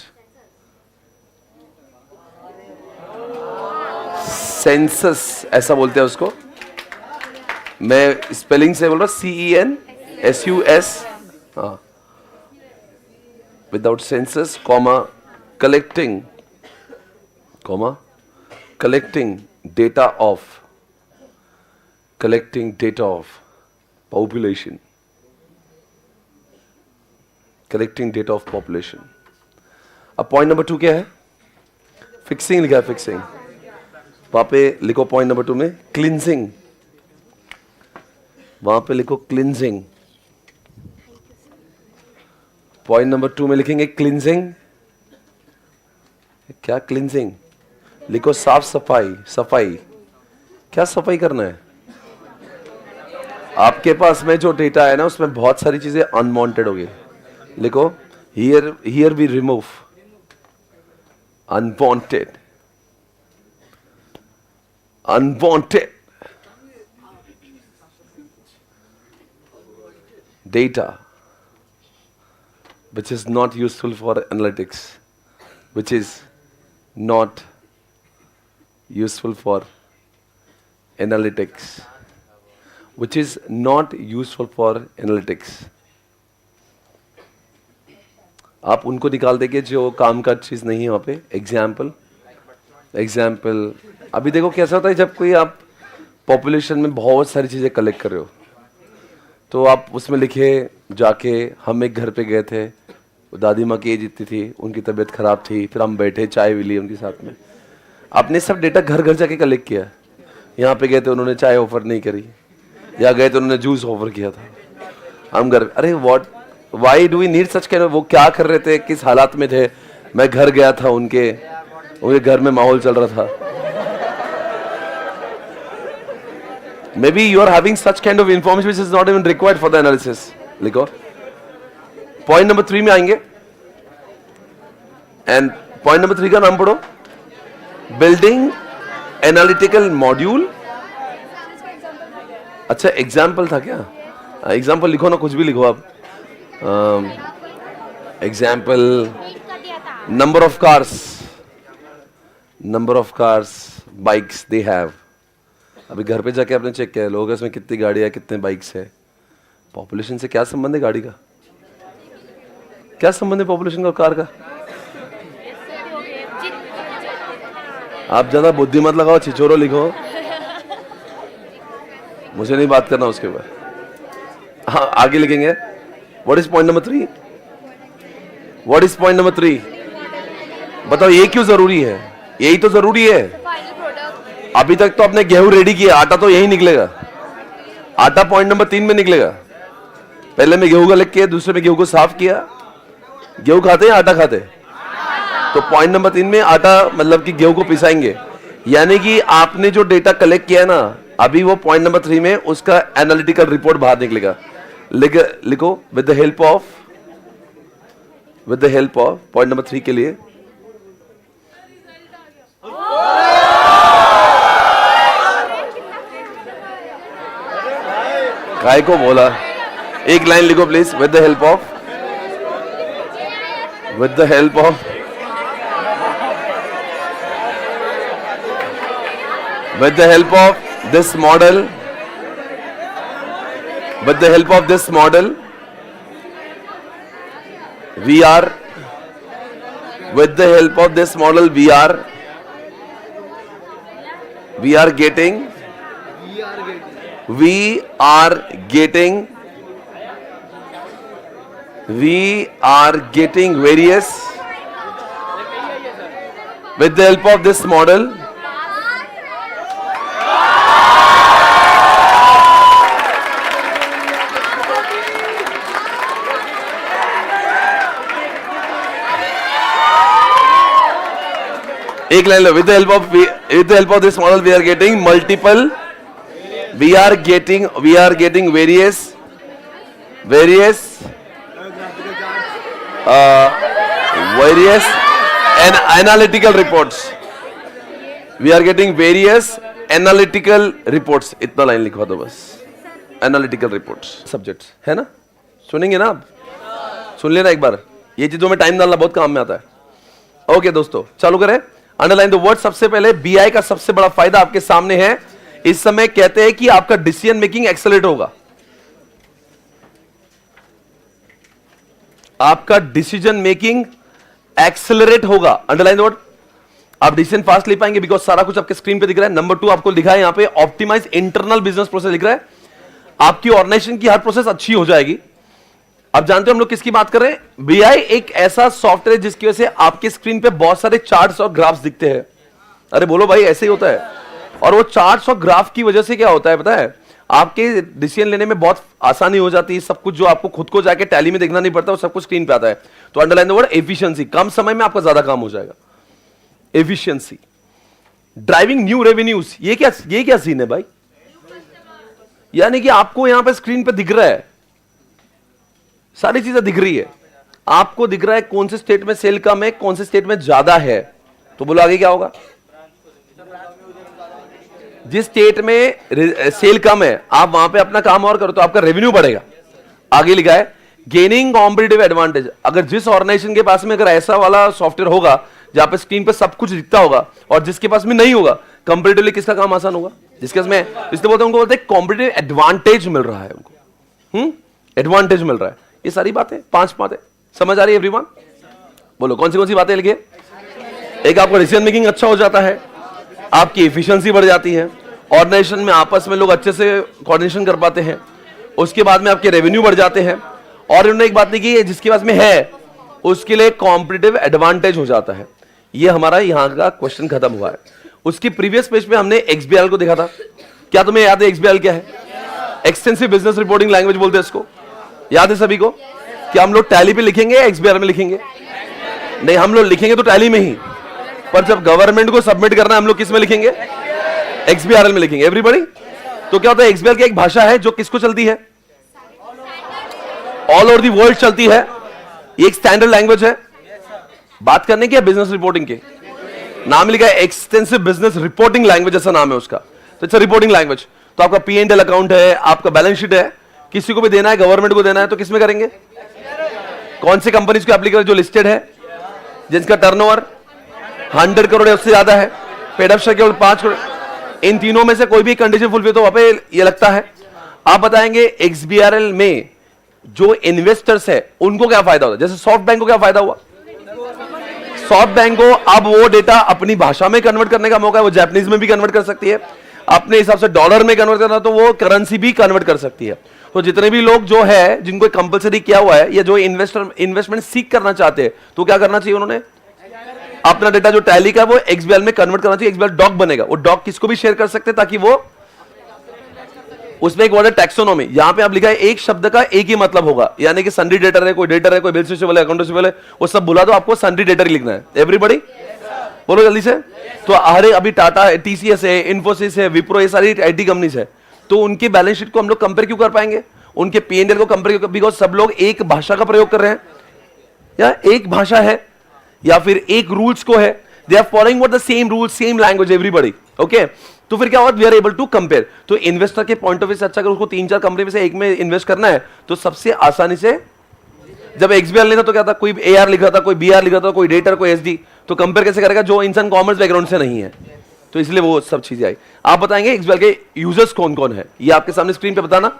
census. ऐसा बोलते हैं उसको, मैं spelling से बोल रहा हूं, CENSUS. हाँ, without census, collecting data of population. अब पॉइंट नंबर 2 क्या है? फिक्सिंग लिखा है. फिक्सिंग वहां पे लिखो. पॉइंट नंबर 2 में क्लींजिंग, वहां पे लिखो क्लींजिंग. पॉइंट नंबर 2 में लिखेंगे क्लींजिंग. क्या क्लींजिंग? लिखो साफ सफाई. क्या सफाई करना है? आपके पास में जो डेटा है ना, उसमें बहुत सारी चीजें अनवांटेड होगी. लिखो, here we remove unwanted data which is not useful for analytics, which is not useful for analytics, which is not useful for analytics. आप उनको निकाल देंगे जो काम का चीज नहीं है वहां पे। एग्जाम्पल अभी देखो कैसा होता है जब कोई आप पॉपुलेशन में बहुत सारी चीजें कलेक्ट कर रहे हो, तो आप उसमें लिखे जाके हम एक घर पे गए थे, दादी माँ की एज इतनी थी, उनकी तबीयत खराब थी, फिर हम बैठे चाय भी ली उनके साथ में। आपने सब डेटा घर घर जाके कलेक्ट किया। यहाँ पे गए थे उन्होंने चाय ऑफर नहीं करी, या गए तो उन्होंने जूस ऑफर किया था, हम घर, अरे what why do we need such kind of, वो क्या कर रहे थे, किस हालात में थे। मैं घर गया था उनके घर में माहौल चल रहा था। Maybe you are having such kind of information which is not even required for the analysis. लिखो पॉइंट नंबर 3 में आएंगे, एंड पॉइंट नंबर 3 का नाम पढ़ो, बिल्डिंग एनालिटिकल मॉड्यूल। अच्छा एग्जाम्पल था क्या? एग्जाम्पल लिखो ना, कुछ भी लिखो आप। Example number of cars bikes they have. अभी घर पे जाके आपने चेक किया लोगों इसमें कितनी गाड़ियां कितने बाइक्स है। पॉपुलेशन से क्या संबंध है गाड़ी का? क्या संबंध है पॉपुलेशन का और कार का? आप ज्यादा बुद्धि मत लगाओ, छिछोरो लिखो, मुझे नहीं बात करना उसके ऊपर। हाँ आगे लिखेंगे। What is point number 3? What is point number 3? बताओ ये क्यों जरूरी है? यही तो जरूरी है। अभी तक तो आपने गेहूं रेडी किया, आटा तो यही निकलेगा। आटा पॉइंट नंबर 3 में निकलेगा। पहले में गेहूं का लिख किया, दूसरे में गेहूं को साफ किया। गेहूं खाते हैं आटा खाते? तो पॉइंट नंबर 3 में आटा मतलब कि गेहूं को पिसाएंगे। यानी कि आपने जो डेटा कलेक्ट किया है ना, अभी वो पॉइंट नंबर 3 में उसका एनालिटिकल रिपोर्ट बाहर निकलेगा। लिखो with the help of point number 3 के लिए काय को बोला? एक लाइन लिखो please, with the help of with the help of this model, we are getting various with the help of this model एक line low, with the help of this model we are getting various and analytical reports. We are getting various analytical reports. इतना line लिखवा दो बस। Analytical reports subjects है ना? सुनेंगे ना आप? सुन लेना एक बार। ये चीजों में टाइम डालना बहुत काम में आता है। ओके दोस्तों चालू करें। Underline the word. सबसे पहले बीआई का सबसे बड़ा फायदा आपके सामने है। इस समय कहते हैं कि आपका डिसीजन मेकिंग एक्सेलरेट होगा। आपका डिसीजन मेकिंग एक्सेलरेट होगा। Underline the word. आप डिसीजन फास्ट ले पाएंगे बिकॉज सारा कुछ आपके स्क्रीन पे दिख रहा है। नंबर 2 आपको लिखा है यहां पे ऑप्टिमाइज इंटरनल बिजनेस प्रोसेस लिख रहा है। आपकी ऑर्गेनाइजेशन की हर प्रोसेस अच्छी हो जाएगी। अब जानते हो हम लोग किसकी बात कर रहे हैं? बीआई एक ऐसा सॉफ्टवेयर जिसकी वजह से आपके स्क्रीन पे बहुत सारे चार्ट्स और ग्राफ्स दिखते हैं। अरे बोलो भाई ऐसे ही होता है। और वो चार्ट्स और ग्राफ की वजह से क्या होता है पता है? आपके डिसीजन लेने में बहुत आसानी हो जाती है। सब कुछ जो आपको खुद को जाके टैली में देखना नहीं पड़ता, वो सब कुछ स्क्रीन पे आता है। तो अंडरलाइन द वर्ड एफिशिएंसी। कम समय में आपका ज्यादा काम हो जाएगा। Efficiency, driving new revenues. ये क्या सीन है भाई? यानी कि आपको यहां पे स्क्रीन पे दिख रहा है, सारी चीजें दिख रही है। आपको दिख रहा है कौन से स्टेट में सेल कम है, कौन से स्टेट में ज्यादा है। तो बोलो आगे क्या होगा? जिस स्टेट में सेल कम है आप वहां पे अपना काम और करो तो आपका रेवेन्यू बढ़ेगा। आगे लिखा है गेनिंग कॉम्पिटिटिव एडवांटेज। अगर जिस ऑर्गेनाइजेशन के पास में अगर ऐसा वाला सॉफ्टवेयर होगा जहां पे स्क्रीन पे सब कुछ दिखता होगा और जिसके पास में नहीं होगा, कंपैरेटिवली किसका काम आसान होगा? जिसके पास में, इसलिए बोलते हैं उनको बोलते हैं कॉम्पिटिटिव एडवांटेज मिल रहा है उनको। एडवांटेज मिल रहा है। ये सारी बातें 5 बातें समझ आ रही है एवरीवन? बोलो कौन सी बातें लिखिए। एक, आपका डिसीजन मेकिंग अच्छा हो जाता है, आपकी एफिशिएंसी बढ़ जाती है, ऑर्गेनाइजेशन में आपस में लोग अच्छे से कोऑर्डिनेशन कर पाते हैं, उसके बाद में आपके रेवेन्यू बढ़ जाते हैं, और उन्होंने एक बात नहीं की, जिसके पास में है उसके लिए कॉम्पिटिटिव एडवांटेज हो जाता है। ये हमारा यहाँ का क्वेश्चन खत्म हुआ है। उसकी प्रीवियस पेज पे हमने XBRL को देखा था। क्या तुम्हें याद है XBRL क्या है? एक्सटेंसिव बिजनेस रिपोर्टिंग लैंग्वेज बोलते हैं इसको। याद है सभी को? क्या हम लोग टैली पे लिखेंगे या XBRL में लिखेंगे? नहीं, हम लोग लिखेंगे तो टैली में ही, पर जब गवर्नमेंट को सबमिट करना है हम लोग किस में लिखेंगे? XBRL में लिखेंगे। एवरीबॉडी, तो क्या होता है, XBRL की एक भाषा है जो किसको चलती है? ऑल ओवर दी वर्ल्ड चलती है। ये एक स्टैंडर्ड लैंग्वेज है बात करने की, बिजनेस रिपोर्टिंग के। नाम लिखा है एक्सटेंसिव बिजनेस रिपोर्टिंग लैंग्वेज, ऐसा नाम है उसका। तो इट्स रिपोर्टिंग लैंग्वेज। तो आपका P&L अकाउंट है, आपका बैलेंस शीट है, किसी को भी देना है, गवर्नमेंट को देना है, तो किसमें करेंगे? कौन सी कंपनीज को एप्लीकेबल जो लिस्टेड है, जिनका टर्नओवर 100 करोड़ या उससे ज्यादा है, पेड अप शेयर केवल 5 करोड़, इन तीनों में से कोई भी कंडीशन फुलफिल तो वहां पे ये लगता है। आप बताएंगे XBRL में जो इन्वेस्टर्स है उनको क्या फायदा होता है? जैसे सॉफ्ट बैंक को क्या फायदा हुआ? सॉफ्ट बैंक को अब वो डेटा अपनी भाषा में कन्वर्ट करने का मौका है, वो जापानीज में भी कन्वर्ट कर सकती है, अपने हिसाब से डॉलर में कन्वर्ट करना तो वो करेंसी भी कन्वर्ट कर सकती है। तो जितने भी लोग जो है जिनको कंपलसरी किया हुआ है या जो इन्वेस्टमेंट सीख करना चाहते हैं, तो क्या करना चाहिए उन्होंने? अपना डेटा जो टैली का वो XBRL में कन्वर्ट करना चाहिए। XBRL डॉक बनेगा, वो डॉक किसको भी शेयर कर सकते हैं ताकि वो, उसमें एक वर्ड है टैक्सोनॉमी। यहां पे आप लिखा है एक शब्द का एक ही मतलब होगा, यानी कि सन्डी डेटर है, कोई डेटर है, कोई बिल रिसीवेबल है, अकाउंट रिसीवेबल है, वो सब बुला दो, आपको सन्डी डेटर लिखना है। एवरीबॉडी बोलो जल्दी से। तो हर अभी टाटा है, TCS है, इन्फोसिस है, विप्रो, ये सारी IT कंपनीज है, तो उनकी बैलेंस शीट को हम लोग कंपेयर क्यों कर पाएंगे? उनके P&L को कंपेयर क्यों? बिकॉज सब लोग एक भाषा का प्रयोग कर रहे हैं, या एक भाषा है या फिर एक रूल्स को है, they are following what the same rules, same language, everybody. Okay, तो फिर क्या होगा? We are able to compare. तो इन्वेस्टर के पॉइंट ऑफ व्यू से अच्छा, अगर उसको 3-4 कंपनी में से एक में इन्वेस्ट करना है तो सबसे आसानी से, जब XBRL नहीं था तो क्या था, कोई AR लिखा था, कोई BR लिखा था, कोई डेटर, कोई SD, तो कंपेयर कैसे करेगा जो इंसान कॉमर्स बैकग्राउंड से नहीं है? तो इसलिए वो सब चीजें आई। आप बताएंगे XBRL के यूजर्स कौन कौन है? ये आपके सामने स्क्रीन पे बताना।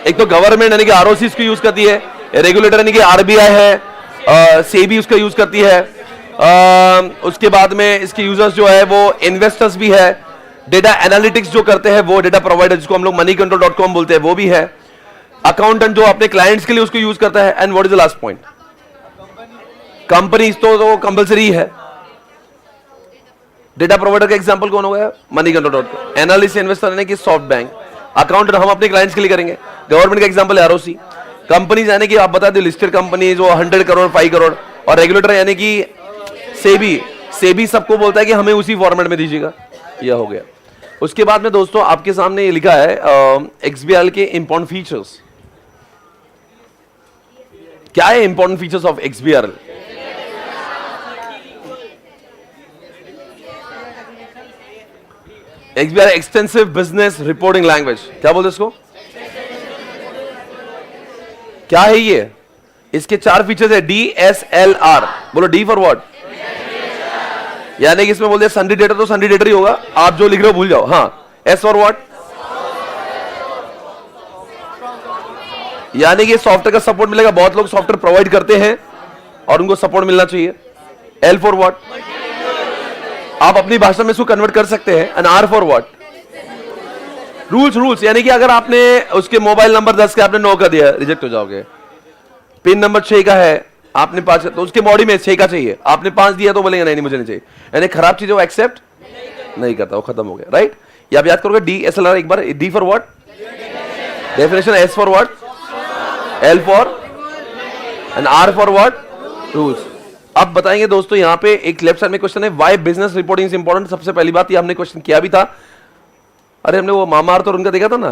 एक तो गवर्नमेंट यानी कि ROC इसको यूज करती है, रेगुलेटर यानी कि RBI है, SEBI उसका यूज करती है, उसके बाद में इसके यूजर्स जो है वो इन्वेस्टर्स भी है, डेटा एनालिटिक्स जो करते हैं वो डेटा प्रोवाइडर जिसको हम लोग moneycontrol.com बोलते हैं वो भी है, अकाउंटेंट जो अपने क्लाइंट्स के लिए उसको यूज करता है, and what is the last point? Companies तो कंपलसरी है। डेटा प्रोवाइडर का एग्जांपल कौन हो गया? moneycontrol.com। एनालिस्ट इन्वेस्टर यानी कि सॉफ्ट बैंक, अकाउंटेंट हम अपने क्लाइंट्स के लिए करेंगे, गवर्नमेंट का एग्जांपल है ROC, कंपनीज यानी कि आप बता दो लिस्टेड कंपनीज वो 100 करोड़ 5 करोड़, और रेगुलेटर यानी कि सेबी सबको बोलता है कि हमें उसी फॉर्मेट में दीजिएगा। यह हो गया। उसके बाद में दोस्तों आपके सामने ये लिखा है XBRL के इंपॉर्टेंट फीचर्स। क्या है important features of XBRL? XBRL extensive business reporting language, क्या बोलते इसको? क्या है ये? इसके 4 फीचर्स है, DSLR। बोलो D फॉर व्हाट? यानी कि इसमें बोलते हैं सन्डी डेटर तो सन्डी डेटर ही होगा, आप जो लिख रहे हो भूल जाओ। हाँ, S फॉर व्हाट? यानी कि सॉफ्टवेयर का सपोर्ट मिलेगा, बहुत लोग सॉफ्टवेयर प्रोवाइड करते हैं और उनको सपोर्ट मिलना चाहिए। L for what? आप अपनी भाषा में इसको कन्वर्ट कर सकते हैं। And R for what? Rules, यानी कि अगर आपने उसके मोबाइल नंबर 10 का आपने 9 का दिया, रिजेक्ट हो जाओगे। पिन नंबर 6 का है, आपने 5, तो उसके बॉडी में 6 का चाहिए, आपने 5 दिया तो बोलेंगे नहीं मुझे नहीं चाहिए, यानी खराब चीज वो एक्सेप्ट नहीं करता, वो खत्म हो गया। राइट? ये आप याद करोगे। DSLR एक बार, D for what? Definition, S for what? L for, and R for what? Rules. अब बताएंगे दोस्तों यहाँ पे एक लेफ्ट साइड में क्वेश्चन है, why business reporting is important. सबसे पहली बात, ये हमने क्वेश्चन किया भी था, अरे हमने वो मामाअर्थ और उनका देखा था ना,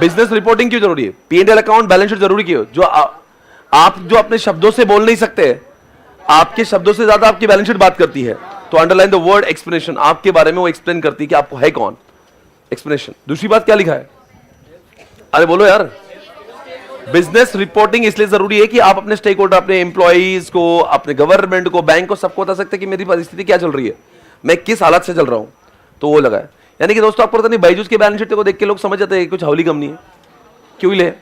बिजनेस रिपोर्टिंग क्यों जरूरी है? P&L अकाउंट बैलेंस शीट जरूरी क्यों? जो आप जो अपने शब्दों से बोल नहीं सकते, आपके शब्दों से ज्यादा आपकी बैलेंस शीट बात करती है। तो अंडरलाइन द वर्ड एक्सप्लेनेशन, आपके बारे में वो एक्सप्लेन करती है कि आपको है कौन। एक्सप्लेनेशन। दूसरी बात क्या लिखा है? अरे बोलो यार। बिजनेस रिपोर्टिंग इसलिए जरूरी है कि आप अपने स्टेक होल्डर, अपने एम्प्लॉइज को, अपने गवर्नमेंट को, बैंक को, सबको बता सकते हैं कि मेरी परिस्थिति क्या चल रही है, मैं किस हालत से चल रहा हूं। तो वो लगा है। यानी कि दोस्तों आपको पता नहीं, बायजूस की बैलेंस शीट को देख के लोग समझ जाते हैं कुछ हाउली कंपनी है, क्यों ले।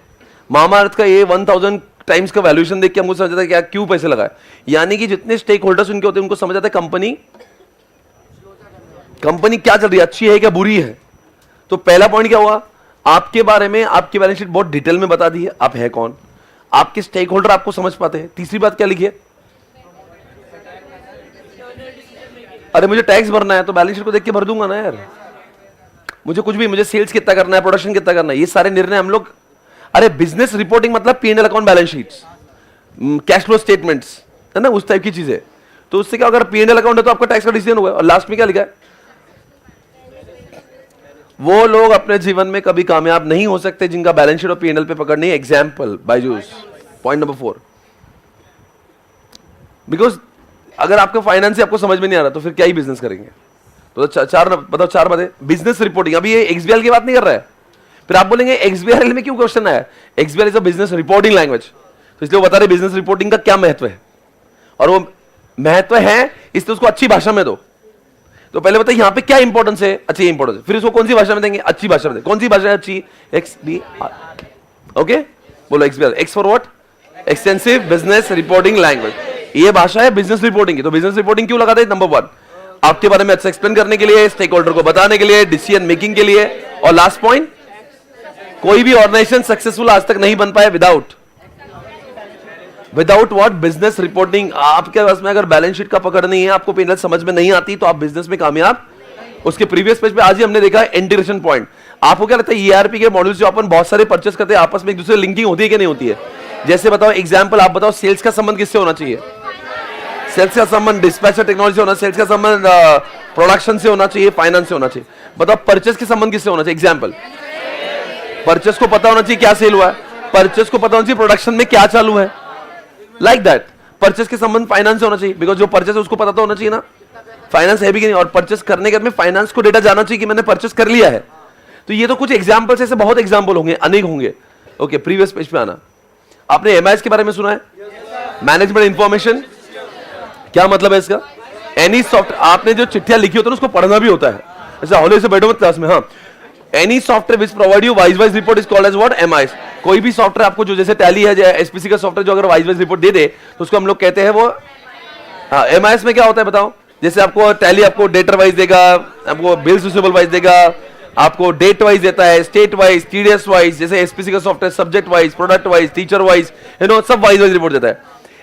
मामाअर्थ का ये 1000 टाइम्स का वैल्यूएशन देख के हमको समझ आता है क्या क्यों पैसे लगाए। यानी कि जितने स्टेक होल्डर्स उनके होते हैं उनको समझ आता है कंपनी क्या चल रही है, अच्छी है क्या बुरी है। तो पहला पॉइंट क्या हुआ, आपके बारे में आपकी बैलेंस शीट बहुत डिटेल में बता दी है, आप है कौन, आपके स्टेक होल्डर आपको समझ पाते हैं। तीसरी बात क्या लिखी है, अरे मुझे टैक्स भरना है तो बैलेंस शीट को देख के भर दूंगा ना यार। मुझे कुछ भी, मुझे सेल्स कितना करना है, प्रोडक्शन कितना करना है, ये सारे निर्णय हम लोग, अरे बिजनेस रिपोर्टिंग मतलब P&L account, balance sheets, cash flow statements, है ना, उस टाइप की चीजें। तो उससे क्या, अगर P&L अकाउंट है तो आपका टैक्स का डिसीजन हुआ। और लास्ट में क्या लिखा है, वो लोग अपने जीवन में कभी कामयाब नहीं हो सकते जिनका बैलेंस शीट और P&L पे पकड़ नहीं है। Example Byju's, point number 4। Because अगर आपका फाइनेंस ही आपको समझ में नहीं आ रहा तो फिर क्या ही बिजनेस करेंगे। तो चार बताओ, 4 बातें। बिजनेस रिपोर्टिंग, अभी ये XBRL की बात नहीं कर रहा है। फिर आप बोलेंगे XBRL में क्यों क्वेश्चन आया, XBRL is a business reporting language, तो इसलिए वो बता रहे बिजनेस रिपोर्टिंग का क्या महत्व है, और वो महत्व है इसलिए उसको अच्छी भाषा में दो। तो पहले बताइए यहाँ पे क्या इंपॉर्टेंस है, अच्छी इंपॉर्टेंस है, फिर उसको कौन सी भाषा में देंगे, अच्छी भाषा में देंगे। कौन सी भाषा है अच्छी, XBR, ओके बोलो XBRL, X for what, extensive business reporting language, ये भाषा है बिजनेस रिपोर्टिंग की। तो बिजनेस रिपोर्टिंग क्यों लगाते हैं, नंबर 1 आपके बारे में अच्छा एक्सप्लेन करने के लिए, स्टेक होल्डर को बताने के लिए, डिसीजन मेकिंग के लिए। और लास्ट पॉइंट, कोई भी ऑर्गेनाइजेशन सक्सेसफुल आज तक नहीं बन पाया विदाउट व्हाट, बिजनेस रिपोर्टिंग। आपके पास में अगर बैलेंस शीट का पकड़ नहीं है, आपको P&L समझ में नहीं आती, तो आप बिजनेस में कामयाब। उसके प्रीवियस पेज पे आज ही हमने देखा इंटीग्रेशन पॉइंट। आपको क्या लगता है ERP के मॉड्यूल्स जो अपन बहुत सारे परचेस करते हैं, आपस में एक दूसरे लिंकिंग होती है कि नहीं होती है। जैसे बताओ एग्जाम्पल, आप बताओ सेल्स का संबंध किससे होना चाहिए, सेल्स का संबंध डिस्पैचर टेक्नोलॉजी से होना, सेल्स का संबंध प्रोडक्शन से होना चाहिए, फाइनेंस से होना चाहिए। बताओ परचेस के संबंध किससे होना चाहिए। एग्जाम्पल, परचेस को पता होना चाहिए क्या सेल हुआ है, परचेस को पता होना चाहिए प्रोडक्शन में क्या चालू है, लाइक दैट। परचेस के संबंध फाइनेंस से होना चाहिए, बिकॉज जो परचेस है उसको पता तो होना चाहिए ना फाइनेंस है भी कि नहीं, और परचेस करने के बाद में फाइनेंस को डेटा जाना चाहिए कि मैंने परचेस कर लिया है। तो ये तो कुछ एग्जाम्पल्स, ऐसे बहुत एग्जाम्पल होंगे, अनेक होंगे। ओके, प्रीवियस पेज पे आना। आपने MIS के बारे में सुना है, मैनेजमेंट इंफॉर्मेशन, क्या मतलब है इसका। एनी सॉफ्टवेयर, आपने जो चिट्ठियां लिखी होती है उसको पढ़ना भी होता है, ऐसा हौले से बैठो मत क्लास में। हाँ, any software which provide you wise report is called as what, MIS। कोई भी सॉफ्टवेयर आपको जो, जैसे टैली है, SPC का सॉफ्टवेयर जो अगर वाइज रिपोर्ट दे दे तो उसको हम लोग कहते हैं वो, हाँ। MIS में क्या होता है बताओ, जैसे आपको टैली आपको डेटर वाइज देगा, आपको बिल्स रिसीवेबल वाइज देगा, आपको डेट वाइज देता है, स्टेट वाइज, TDS वाइज, जैसे SPC का software subject wise, product wise, teacher wise, सब वाइज रिपोर्ट देता है।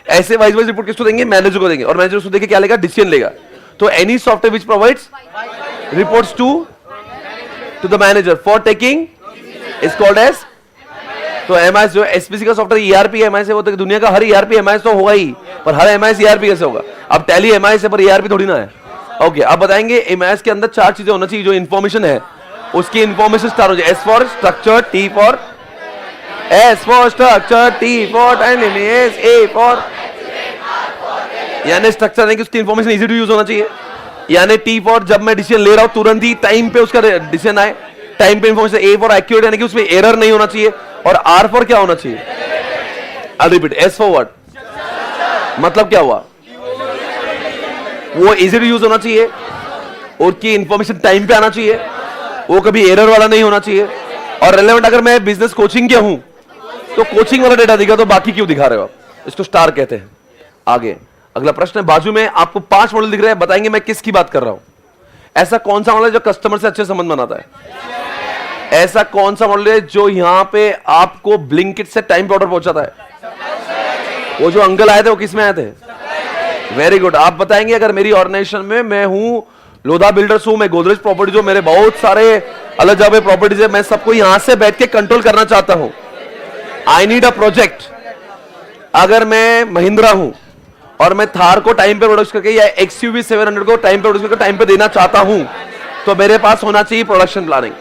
ऐसे वाइज रिपोर्ट किसको देंगे, मैनेजर को देंगे, और मैनेजर उसको देके क्या लेगा, डिसीजन लेगा। तो any software which provides reports to the manager for taking is called as. तो MIS जो SPC का सॉफ्टवेयर ERP MIS है, वो तो दुनिया का हर ERP MIS तो होगा ही, पर हर MIS ERP कैसे होगा। अब टैली MIS है पर ERP थोड़ी ना है। ओके, अब बताएंगे MIS के अंदर 4 चीजें होना चाहिए जो इन्फॉर्मेशन है, उसकी इन्फॉर्मेशन स्टार्ट हो जाए। S for structure, T for structure, T for timeliness, A for, यानी स्ट्रक्चर है कि उसकी इन्फॉर्मेशन इजी टू यूज होना चाहिए, यानी T फॉर जब मैं डिसीजन ले रहा हूं तुरंत ही टाइम पे उसका डिसीजन आए, टाइम पे इन्फॉर्मेशन। A फॉर एक्यूरेट, यानी कि उसमें एरर नहीं होना चाहिए, और R फॉर क्या होना चाहिए, I repeat, S for what, मतलब क्या हुआ, वो इजी टू यूज होना चाहिए, उसकी इन्फॉर्मेशन टाइम पे आना चाहिए, वो कभी एरर वाला नहीं होना चाहिए, और रेलेवेंट। अगर मैं बिजनेस कोचिंग के हूं तो कोचिंग वाला डेटा दिखा, तो बाकी क्यों दिखा रहे हो आप, इसको स्टार कहते हैं। आगे अगला प्रश्न है, बाजू में आपको 5 मॉडल दिख रहे हैं, बताएंगे मैं किसकी बात कर रहा हूं। ऐसा कौन सा मॉडल है जो कस्टमर से अच्छे संबंध बनाता है, ऐसा कौन सा मॉडल है जो यहां पे आपको ब्लिंकिट से टाइम पे ऑर्डर पहुंचाता है। वो जो अंकल आए थे वो किस में आए थे, वेरी गुड। आप बताएंगे अगर मेरी ऑर्गेनाइजेशन में, मैं हूं लोधा बिल्डर्स हूं, मैं गोदरेज प्रॉपर्टी, जो मेरे बहुत सारे अलग जगह प्रॉपर्टीज है, मैं सबको यहां से बैठ के कंट्रोल करना चाहता हूं, आई नीड अ प्रोजेक्ट। अगर मैं महिंद्रा हूं और मैं थार को टाइम पे प्रोड्यूस करके या XUV 700 को टाइम पे प्रोड्यूस करके टाइम पे देना चाहता हूं, तो मेरे पास होना चाहिए प्रोडक्शन प्लानिंग।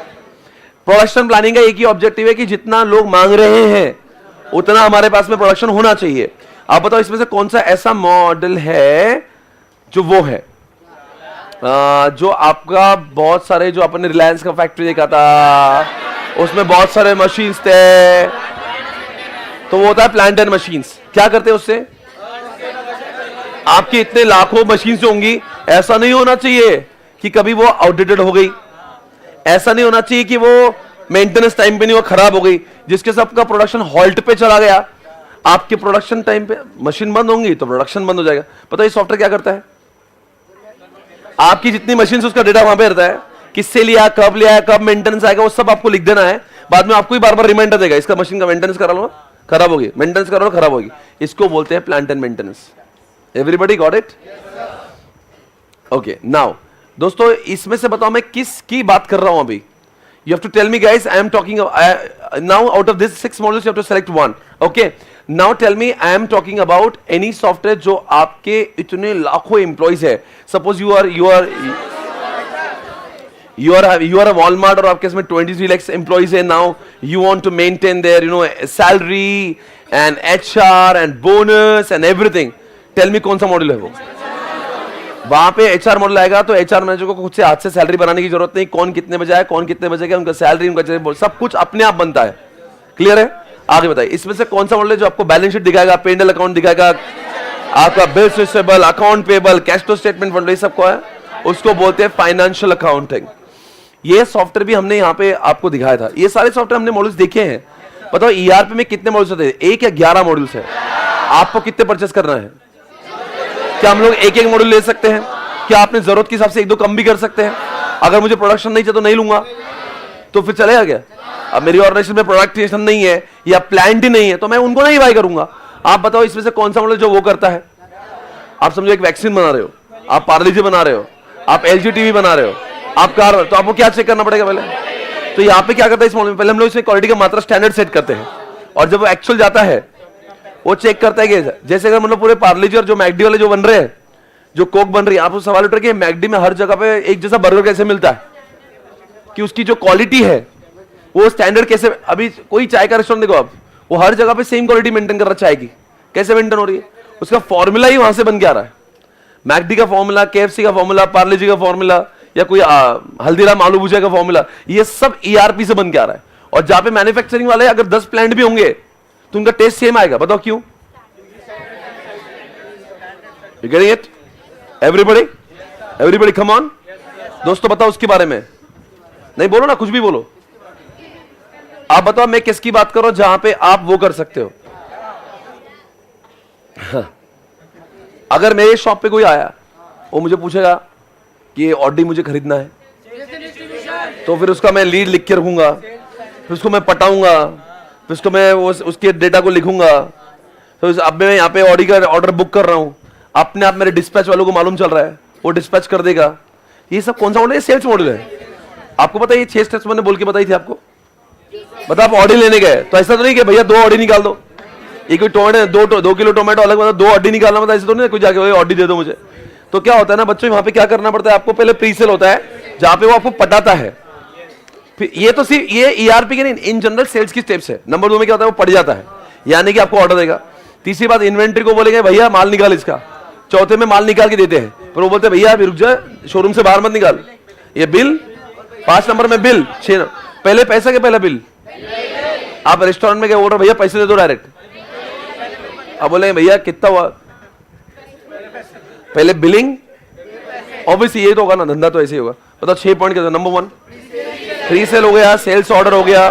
प्रोडक्शन प्लानिंग का एक ही ऑब्जेक्टिव है कि जितना लोग मांग रहे हैं उतना हमारे पास में प्रोडक्शन होना चाहिए। आप बताओ इसमें से कौन सा ऐसा मॉडल है जो वो है, जो आपका बहुत सारे, जो आपने रिलायंस का फैक्ट्री देखा था उसमें बहुत सारे मशीन्स थे, तो वो होता है प्लांट एंड मशीन्स। क्या करते हैं उससे, आपके इतने लाखों मशीन्स होंगी, ऐसा नहीं होना चाहिए कि कभी वो आउटडेटेड हो गई, ऐसा नहीं होना चाहिए कि वो मेंटेनेंस टाइम पे नहीं, वो खराब हो गई, जिसके सबका प्रोडक्शन हॉल्ट पे चला गया। आपके प्रोडक्शन टाइम पे मशीन बंद होंगी तो प्रोडक्शन बंद हो जाएगा। पता है ये सॉफ्टवेयर क्या करता है? आपकी जितनी मशीन उसका डेटा वहां पे रहता है, किससे लिया, कब लिया, कब मेंटेनेंस आएगा, वो सब आपको लिख देना है। बाद में आपको ही बार बार रिमाइंडर देगा, इसका मशीन का मेंटेनेंस करा लो, खराब होगी, मेंटेनेंस करा लो, खराब होगी। इसको बोलते हैं plant and maintenance. Everybody got it? Okay, now दोस्तों इसमें से बताओ मैं किस की बात कर रहा हूं अभी। You have to tell me, guys. I am talking now out of this 6 models. You have to select one. Okay. Now tell me, I am talking about any software जो आपके इतने लाखों employees है. Suppose you are a Walmart और आपके इसमें 23 lakhs employees है. Now you want to maintain their salary and HR and bonus and everything. Tell me कौन सा मॉडल है वो? वहां पे एचआर मॉडल आएगा तो एचआर मैनेजर को खुद से हाथ से सैलरी बनाने की जरूरत नहीं, कौन कितने बजे आए, कौन कितने बजे गया, उनका सैलरी, उनका सब कुछ अपने आप बनता है। क्लियर है? आगे बताइए, इसमें से कौन सा मॉडल है जो आपको बैलेंस शीट दिखाएगा, पेंडल अकाउंट दिखाएगा, आपका bills receivable, account payable, cash flow statement बनता है, सबको है, उसको बोलते हैं फाइनेंशियल अकाउंटिंग। ये सॉफ्टवेयर भी हमने यहाँ पे आपको दिखाया था। ये सारे सॉफ्टवेयर हमने मॉडल्स देखे हैं। बताओ ईआरपी में कितने मॉडल्स होते हैं? 1 या 11 मॉडल्स है। आपको कितने परचेस करना है? क्या हम लोग एक एक मॉडल ले सकते हैं? क्या आपने जरूरत के हिसाब से 1-2 कम भी कर सकते हैं? अगर मुझे प्रोडक्शन नहीं चाहिए तो नहीं लूंगा, तो फिर चलेगा क्या? अब मेरी ऑर्गेनाइजेशन में प्रोडक्शन नहीं है या प्लांट ही नहीं है तो मैं उनको नहीं बाय करूंगा। आप बताओ इसमें से कौन सा मॉडल जो वो करता है? आप समझो एक वैक्सीन बना रहे हो, आप पार्लेजी बना रहे हो, आप एलजी टीवी बना रहे हो, आप कार, तो आपको क्या चेक करना पड़ेगा पहले? तो यहाँ पे क्या करता है इस मॉडल में? पहले हम लोग इसमें क्वालिटी का मात्रा स्टैंडर्ड सेट करते हैं और जब वो एक्चुअल जाता है वो चेक करता है कि जैसे अगर मतलब पूरे पार्लेजी और जो मैकडी वाले जो बन रहे हैं, जो कोक बन रही है, आप उस सवाल उठ रहे हैं मैकडी में हर जगह पे एक जैसा बर्गर कैसे मिलता है, कि उसकी जो क्वालिटी है वो स्टैंडर्ड कैसे? अभी कोई चाय का रेस्टोरेंट देखो आप, वो हर जगह पे सेम क्वालिटी मेंटेन कर रहा है चाय की, कैसे मेंटेन हो रही है? उसका फॉर्मूला ही वहां से बन के आ रहा है। मैकडी का फॉर्मूला, केएफसी का फॉर्मूला, पार्लेजी का फॉर्मूला या कोई हल्दीराम आलू भुजिया का फॉर्मूला, ये सब ईआरपी से बन के आ रहा है। और जहां पे मैन्युफैक्चरिंग वाले अगर 10 प्लांट भी होंगे तो उनका टेस्ट सेम आएगा। बताओ क्यों? You getting it? Everybody come on. दोस्तों बताओ उसके बारे में। नहीं बोलो ना, कुछ भी बोलो। आप बताओ मैं किसकी बात कर रहा हूं जहां पे आप वो कर सकते हो। हाँ। अगर मेरे शॉप पे कोई आया, वो मुझे पूछेगा कि ये ऑडी मुझे खरीदना है, तो फिर उसका मैं लीड लिख के रखूंगा, फिर उसको मैं पटाऊंगा, फिर उसको मैं उसके डेटा को लिखूंगा। तो अब मैं यहाँ पे ऑडी का ऑर्डर बुक कर रहा हूं, अपने आप मेरे डिस्पैच वालों को मालूम चल रहा है, वो डिस्पैच कर देगा। ये सब कौन सा मॉडल है? सेल्स मॉडल है। आपको पता है ये 6 स्टेप्स मैंने बोल के बताई थी आपको। बता आप ऑडी लेने गए तो ऐसा तो नहीं कि भैया 2 ऑडी निकाल दो, एक टोमेटो 2 किलो टोमेटो अलग, मतलब 2 ऑडी निकालना, मतलब ऐसा तो नहीं कोई जाके ऑडी दे दो मुझे। तो क्या होता है ना बच्चों, वहां पे क्या करना पड़ता है आपको? पहले प्री सेल होता है जहां पे वो आपको पटाता है। फिर ये तो सिर्फ ये ईआरपी के नहीं, इन जनरल सेल्स की स्टेप्स है। नंबर 2 में क्या होता है? वो पड़ जाता है, यानी कि आपको ऑर्डर देगा। तीसरी बात, इन्वेंट्री को बोलेंगे भैया माल निकाल इसका। चौथे में माल निकाल के देते हैं, पर वो बोलते हैं भैया अभी रुक जा, शोरूम से बाहर मत निकाल, ये बिल 5 नंबर में बिल, 6 पहले पैसा के पहला बिल। आप रेस्टोरेंट में गए, बोल रहे भैया पैसे दे दो डायरेक्ट। अब बोलेंगे भैया कितना हुआ, पहले बिलिंग, ऑब्वियसली ये तो होगा ना, धंधा तो ऐसे ही होगा। बताओ 6 पॉइंट क्या? नंबर 1 प्री सेल हो गया, सेल्स ऑर्डर हो गया,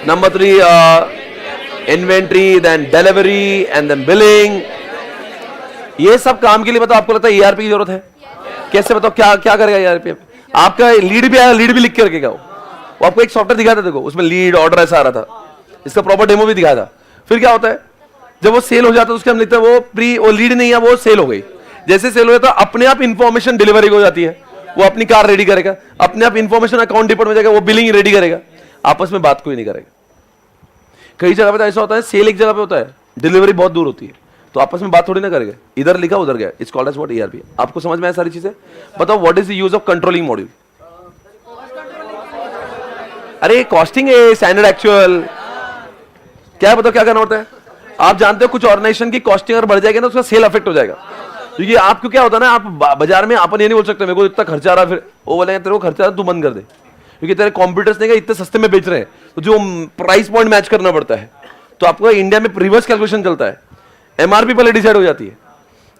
number 3 inventory, then delivery and then billing. ये सब काम के लिए बताओ आपको लगता है ईआरपी की जरूरत है? कैसे बताओ क्या क्या करेगा ईआरपी? आपका लीड भी आया, लीड भी लिख के रखेगा वो आपको एक सॉफ्टवेयर दिखाया था, देखो उसमें लीड ऑर्डर ऐसा आ रहा था, इसका प्रॉपर डेमो भी दिखाया था। फिर क्या होता है जब वो सेल हो जाता है उसके हम लिखते हैं वो लीड नहीं है, वो सेल हो गई। जैसे सेल हो जाता है अपने आप इंफॉर्मेशन डिलीवरी हो जाती है, वो अपनी कार रेडी करेगा, अपने आप इंफॉर्मेशन अकाउंट डिपार्टमेंट में जाएगा, वो बिलिंग रेडी करेगा, आपस में बात कोई नहीं करेगा। कई जगह पे तो ऐसा होता है सेल एक जगह पे होता है, डिलीवरी बहुत दूर होती है, तो आपस में बात थोड़ी ना करेंगे, इधर लिखा उधर गया। It's called as what? ERP. आपको समझ में आया सारी चीजें? बताओ what is the use of controlling module? अरे कॉस्टिंग है, स्टैंडर्ड एक्चुअल क्या है? बताओ क्या करना होता है? आप जानते हो कुछ ऑर्गेनाइजेशन की कॉस्टिंग अगर बढ़ जाएगी ना उसका सेल अफेक्ट हो जाएगा, क्योंकि आपको क्या होता है ना, आप बाजार में अपन ये नहीं बोल सकते मेरे को इतना खर्चा आ रहा, फिर वो बोलेंगे तेरे को खर्चा तू बंद कर दे, क्योंकि तेरे कॉम्पिटिटर्स नहीं इतने सस्ते में बेच रहे हैं, तो जो प्राइस पॉइंट मैच करना पड़ता है। तो आपको इंडिया में रिवर्स कैलकुलेशन चलता है, एमआरपी पहले डिसाइड हो जाती है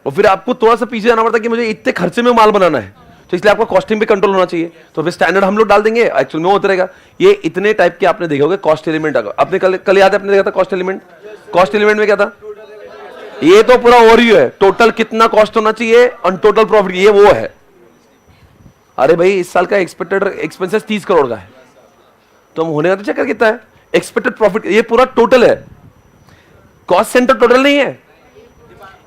और फिर आपको थोड़ा सा पीछे जाना पड़ता है कि मुझे इतने खर्चे में माल बनाना है, तो इसलिए आपको कॉस्टिंग पे कंट्रोल होना चाहिए। तो फिर स्टैंडर्ड हम लोग डाल देंगे, एक्चुअल में वो उतरेगा। ये इतने टाइप के आपने देखे होंगे कॉस्ट एलिमेंट। आपने कल याद है आपने देखा था कॉस्ट एलिमेंट? कॉस्ट एलिमेंट में क्या था? ये तो पूरा ओवरव्यू है, टोटल कितना कॉस्ट होना चाहिए और टोटल प्रॉफिट, ये वो है। अरे भाई इस साल का एक्सपेक्टेड एक्सपेंसेस 30 करोड़ का है, तो हम होने का तो चक्कर कितना है, एक्सपेक्टेड प्रॉफिट, ये पूरा टोटल है, कॉस्ट सेंटर टोटल नहीं है।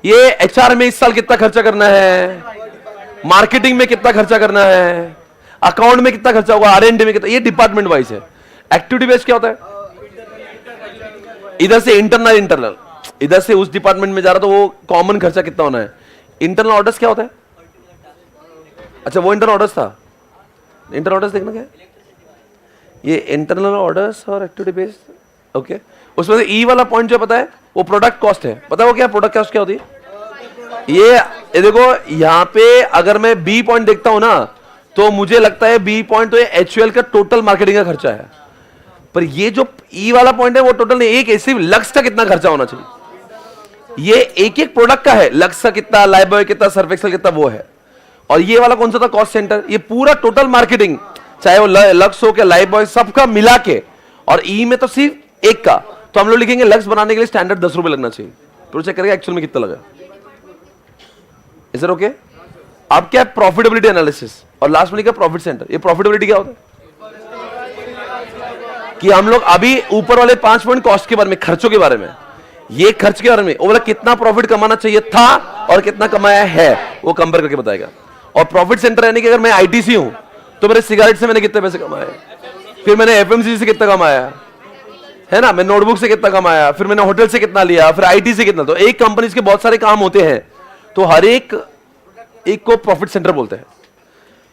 ये एचआर में इस साल कितना खर्चा करना है, मार्केटिंग में कितना खर्चा करना है, अकाउंट में कितना खर्चा होगा, आरएनडी में कितना, ये डिपार्टमेंट वाइज है। एक्टिविटी बेस्ड क्या होता है, इधर से इंटरनल, इधर से उस डिपार्टमेंट में जा रहा तो वो कॉमन खर्चा कितना होना है। इंटरनल ऑर्डर्स क्या होता है? अच्छा वो इंटरनल ऑर्डर्स था, इंटरनल ऑर्डर्स देखना क्या है, ये इंटरनल ऑर्डर्स और एक्टिविटी बेस्ड, ओके। उसमें से ई वाला पॉइंट जो पता है वो प्रोडक्ट कॉस्ट है, पता है वो क्या प्रोडक्ट कॉस्ट क्या होती है? ये देखो यहां पे अगर मैं बी पॉइंट देखता हूं ना, तो मुझे लगता है बी पॉइंट तो एचयूएल का टोटल मार्केटिंग का खर्चा है, पर ये जो ई वाला पॉइंट है वो टोटल नहीं, एक सिर्फ लक्स का कितना खर्चा होना चाहिए, ये एक एक प्रोडक्ट का है, लक्स का कितना, लाइबॉय कितना, सर्फ एक्सेल कितना, वो है। और ये वाला कौन सा था, कॉस्ट सेंटर, ये पूरा टोटल मार्केटिंग, चाहे वो लक्स हो क्या लाइबॉय, सबका मिला के। और ई में तो सिर्फ एक का, तो हम लोग लिखेंगे लक्स बनाने के लिए स्टैंडर्ड 10 रुपए लगना चाहिए, तो चेक करेगा एक्चुअल में कितना लगा। Is it okay? अब क्या प्रॉफिटेबिलिटी एनालिसिस, और लास्ट में लिखा प्रॉफिट सेंटर। ये प्रॉफिटेबिलिटी क्या होता है कि हम लोग अभी ऊपर वाले 5 पॉइंट कॉस्ट के बारे में, खर्चों के बारे में, ये खर्च के बारे में, वो बोला कितना प्रॉफिट कमाना चाहिए था और कितना कमाया है, वो कंपेयर करके बताएगा। और प्रॉफिट सेंटर यानी कि अगर मैं आईटीसी हूं तो मेरे सिगरेट से मैंने कितने पैसे कमाए, फिर मैंने एफएमसीजी से कितना कमाया है ना, मैं नोटबुक से कितना कमाया, फिर मैंने होटल से कितना लिया, फिर आईटी से कितना। तो एक कंपनी के बहुत सारे काम होते हैं, तो हर एक को प्रॉफिट सेंटर बोलते हैं।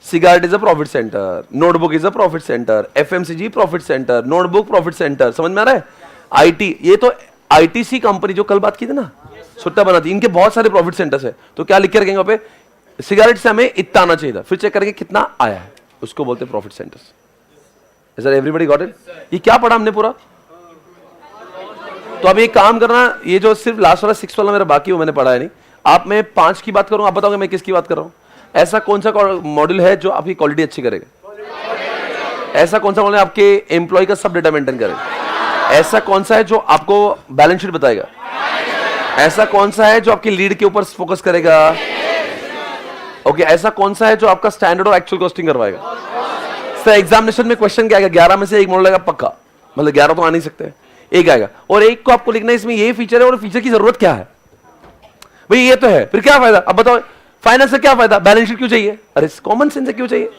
Cigarette is a profit centre, notebook is a profit centre, FMCG profit centre, notebook profit centre, समझ में आ रहा है? आईटी, ये तो आईटीसी कंपनी जो कल बात की थी ना, सुट्टा बनाती, इनके बहुत सारे प्रॉफिट सेंटर्स है। तो क्या लिख के रखेंगे वहां पे, सिगरेट से हमें इतना आना चाहिए था, फिर चेक करेंगे कितना आया है, उसको बोलते हैं profit centres. Is everybody got it? ये क्या पढ़ा हमने पूरा? तो अब एक काम करना, ये जो सिर्फ लास्ट वाला 6 वाला मेरा बाकी, वो मैंने पढ़ा है नहीं। आप मैं 5 की बात करूं, आप बताओगे मैं किसकी बात कर रहा हूं? ऐसा कौन सा मॉड्यूल है जो आपकी क्वालिटी अच्छी करेगा? ऐसा कौन सा मॉड्यूल आपके एम्प्लॉय का सब डेटा मेंटेन करेगा? ऐसा कौन सा है जो आपको बैलेंस शीट बताएगा? ऐसा कौन सा है जो आपकी लीड के ऊपर फोकस करेगा? ओके, ऐसा कौन सा है जो आपका स्टैंडर्ड और एक्चुअल कॉस्टिंग करवाएगा? सर एग्जामिनेशन में क्वेश्चन क्या आएगा? 11 में से एक मॉडल आएगा पक्का, मतलब 11 तो आ नहीं सकते, एक आएगा, और एक को आपको लिखना है इसमें ये फीचर है और फीचर की जरूरत क्या है। भाई ये तो है, फिर क्या फायदा? अब बताओ फाइनेंस से क्या फायदा, बैलेंस शीट क्यों चाहिए? अरे कॉमन सेंस से क्यों चाहिए?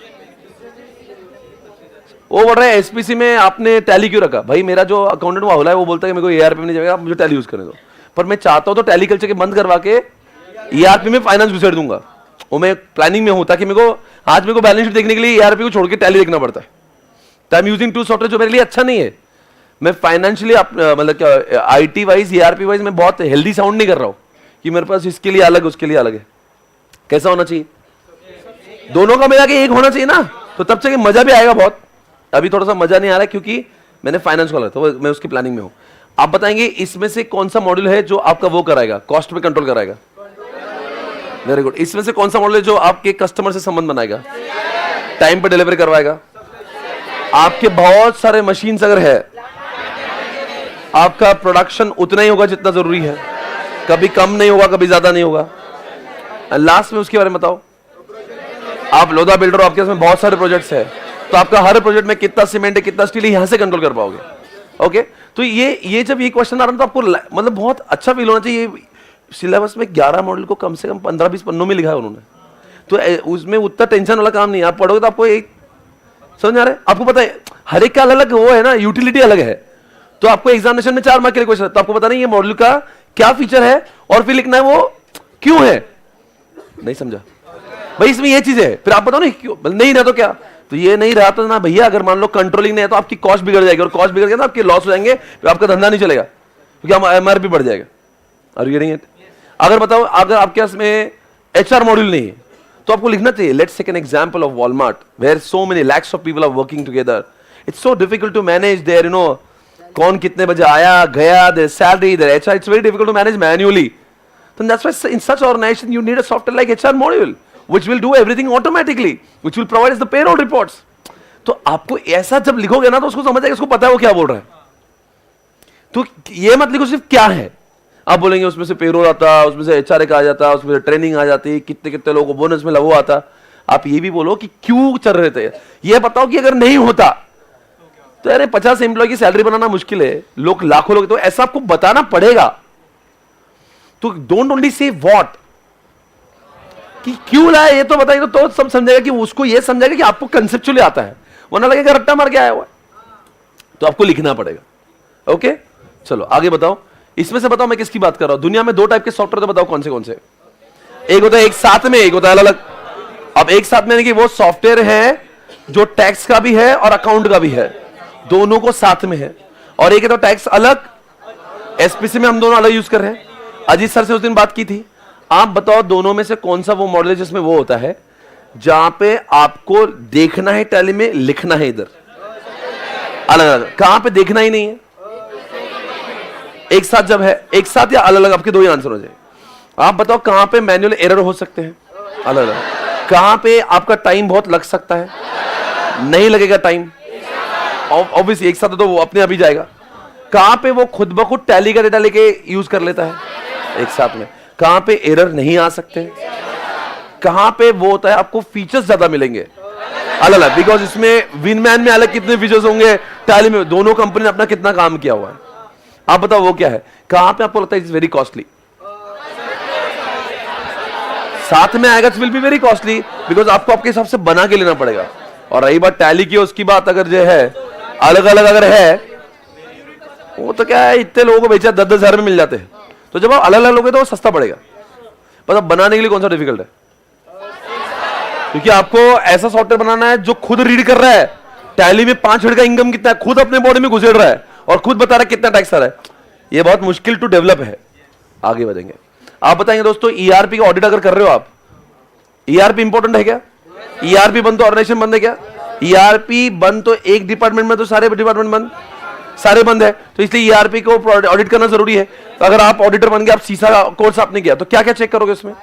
वो बोल रहा है एसपीसी में आपने टैली क्यों रखा? भाई मेरा जो अकाउंटेंट वाला है वो बोलता है कि मेरे को एआरपी में नहीं जाएगा, आप मुझे टैली यूज करने दो, पर मैं चाहता हूं तो टैली कल्चर के बंद करवा के ईआरपी में फाइनेंस घुसेड़ दूंगा। वो मैं प्लानिंग में हूं ताकि मेरे को आज मेरे को बैलेंस शीट देखने के लिए ईआरपी को छोड़ के टैली देखना पड़ता है। तो आई एम यूजिंग 2 सॉफ्टवेयर जो मेरे लिए अच्छा नहीं है। मैं फाइनेंशियली मतलब क्या आईटी वाइज ईआरपी वाइज मैं बहुत हेल्दी साउंड नहीं कर रहा हूं कि मेरे पास इसके लिए अलग उसके लिए अलग है। कैसा होना चाहिए? दोनों का मिला के एक होना चाहिए ना, तो तब से मजा भी आएगा बहुत। अभी थोड़ा सा मजा नहीं आ रहा है क्योंकि मैंने फाइनेंस को तो मैं उसकी प्लानिंग में हूं। आप बताएंगे इसमें से कौन सा मॉड्यूल है जो आपका वो कराएगा, कॉस्ट पे कंट्रोल कराएगा? Very good. इसमें से कौन सा मॉड्यूल है जो आपके कस्टमर से संबंध बनाएगा, टाइम पे डिलीवरी करवाएगा? आपके बहुत सारे मशीन्स अगर है, आपका प्रोडक्शन उतना ही होगा जितना जरूरी है, कभी कम नहीं होगा कभी ज्यादा नहीं होगा। लास्ट में उसके बारे में बताओ। आप लोधा बिल्डर, आपके पास में बहुत सारे प्रोजेक्ट्स है, तो आपका हर प्रोजेक्ट में कितना सीमेंट है कितना स्टील है यहां से कंट्रोल कर पाओगे। ओके, तो ये जब ये क्वेश्चन आ रहा है तो आपको मतलब बहुत अच्छा फील होना चाहिए। सिलेबस में 11 मॉडल को कम से कम 15-20 पन्नों में लिखा है उन्होंने, तो उसमें उतना टेंशन वाला काम नहीं है। आप पढ़ोगे तो आपको एक समझ आ रहा है, आपको पता है हर एक का अलग अलग वो है ना, यूटिलिटी अलग है। तो आपको एग्जामिनेशन में 4 मार्क के लिए क्वेश्चन है, तो आपको पता नहीं ये मॉड्यूल का क्या फीचर है और फिर लिखना है वो क्यों है। नहीं समझा भाई, इसमें ये चीज है, फिर आप बताओ ना क्यों नहीं रहा तो क्या, तो ये नहीं रहा तो ना भैया, अगर मान लो कंट्रोलिंग नहीं है तो आपकी कॉस्ट बिगड़ जाएगी, और कॉस्ट बिगड़ गया ना आपके लॉस हो जाएंगे, फिर आपका धंधा नहीं चलेगा क्योंकि एमआरपी बढ़ जाएगा। और ये नहीं है, अगर बताओ अगर आपके पास में एचआर मॉड्यूल नहीं है तो आपको लिखना चाहिए let's take an example of Walmart where so many lakhs of people are working together, it's so difficult to manage their कौन कितने बजे आया गया, their salary, their HR, it's very difficult to manage manually. So that's why in such organization you need a software like HR module which will do everything automatically, which will provide us the payroll reports. तो आपको ऐसा जब लिखोगे ना तो उसको समझ आएगा, इसको पता है वो क्या बोल रहा है। तो ये मत लिखो सिर्फ क्या है, आप बोलेंगे उसमें से पेरोल आता, उसमें से एचआरए का आ जाता, उसमें से ट्रेनिंग आ जाती, कितने कितने लोगों को बोनस मिला वो आता। आप ये भी बोलो कि क्यों चल रहे थे, ये बताओ कि अगर नहीं होता तो यार 50 एम्प्लॉय की सैलरी बनाना मुश्किल है, लोग लाखों लोग, तो ऐसा आपको बताना पड़ेगा। तो डोंट ओनली से व्हाट, कि क्यों लाया ये तो बताइए, तो सब समझेगा कि उसको ये समझेगा कि आपको कंसेप्चुअली आता है, वरना लगेगा रट्टा मार के आया हुआ है। तो आपको लिखना पड़ेगा। ओके चलो आगे बताओ, इसमें से बताओ मैं किसकी बात कर रहा हूं। दुनिया में 2 टाइप के सॉफ्टवेयर, तो बताओ कौन से। एक होता है एक साथ में, एक होता है अलग अलग। अब एक साथ में कि वो सॉफ्टवेयर है जो टैक्स का भी है और अकाउंट का भी है, दोनों को साथ में है। और एक है तो टैक्स अलग, एसपीसी में हम दोनों अलग यूज कर रहे हैं। अजीत सर से उस दिन बात की थी। आप बताओ दोनों में से कौन सा वो मॉडल है जिसमें वो होता है जहां पे आपको देखना है टैली में, लिखना है इधर अलग अलग, कहां पे देखना ही नहीं है। एक साथ जब है, एक साथ या अलग अलग, आपके 2 ही आंसर हो जाए। आप बताओ कहां पे मैनुअल एरर हो सकते हैं, अलग अलग। कहां पे आपका टाइम बहुत लग सकता है, नहीं लगेगा टाइम, ऑब्वियसली एक साथ तो वो अपने आप ही जाएगा। कहां पे वो खुद ब खुद टैली का डेटा लेके यूज कर लेता है, एक साथ में। कहां पे एरर नहीं आ सकते, कहां पे वो होता है आपको फीचर्स ज्यादा मिलेंगे, अलग अलग। बिकॉज इसमें विनमैन में अलग कितने फीचर्स होंगे, टैली में दोनों कंपनी ने अपना कितना काम किया हुआ है। आप बताओ वो क्या है, कहां पे आपको लगता है इट्स वेरी कॉस्टली। साथ में आएगा will be very costly, because आपको आपके हिसाब से बना के लेना पड़ेगा। और रही बात टैली की, उसकी बात अगर जो है अलग अलग अगर है, वो तो क्या है, इतने लोगों को बेचा 10-10 हजार में मिल जाते हैं। तो जब आप अलग अलग लोगे तो वो सस्ता पड़ेगा। पर अब बनाने के लिए कौन सा डिफिकल्ट है, क्योंकि आपको ऐसा सॉफ्टवेयर बनाना है जो खुद रीड कर रहा है टैली में 5 मिनट का इनकम कितना है, खुद अपने बॉडी में घुसेड़ रहा है और खुद बता रहा है कितना टैक्स आ रहा है। ये बहुत मुश्किल टू डेवलप है। आगे बढ़ेंगे, आप बताएंगे दोस्तों ईआरपी का ऑडिट अगर कर रहे हो आप, ईआरपी इंपॉर्टेंट है क्या? ईआरपी बंद तो ऑर्गेनाइजेशन बंद है क्या? ईआरपी बंद तो एक डिपार्टमेंट में तो सारे डिपार्टमेंट बंद, सारे बंद है। तो इसलिए ईआरपी को ऑडिट करना जरूरी है। तो अगर आप ऑडिटर बन गए, आप सीसा कोर्स आपने किया, तो क्या क्या चेक करोगे उसमें?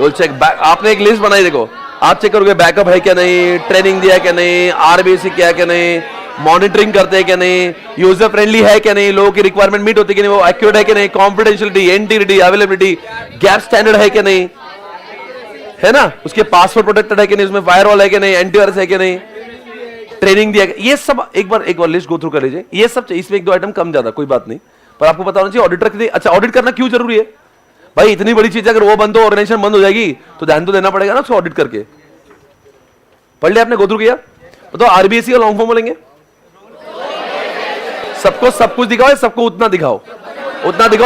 चेक बैक, आपने एक लिस्ट बनाई, देखो आप चेक करोगे बैकअप है क्या नहीं, ट्रेनिंग दिया है क्या नहीं, आरबीसी किया क्या नहीं, मॉनिटरिंग करते हैं क्या नहीं, यूजर फ्रेंडली है क्या नहीं, लोगों की रिक्वायरमेंट मीट होती है कि नहीं, वो एक्यूरेट है कि नहीं, confidentiality, integrity, availability, gap standard है कि नहीं, है ना, उसके पासवर्ड प्रोटेक्टेड है कि नहीं, उसमें फायरवॉल है कि नहीं, एंटीवायरस है कि नहीं, ट्रेनिंग दिया, ये सब एक बार लिस्ट गो थ्रू कर लीजिए। ये सब इसमें 1-2 आइटम कम ज्यादा कोई बात नहीं, पर आपको पता होना चाहिए ऑडिटर के लिए। अच्छा, ऑडिट करना क्यों जरूरी है भाई? इतनी बड़ी चीज अगर वो बंद हो, ऑर्गेनाइजेशन बंद हो जाएगी, तो ध्यान तो देना पड़ेगा ना उसको ऑडिट करके। पढ़ लिया आपने, गो थ्रू किया? तो आरबीएससी का लॉन्ग फॉर्म बोलेंगे, सबको सब कुछ दिखाओ, सबको उतना दिखाओ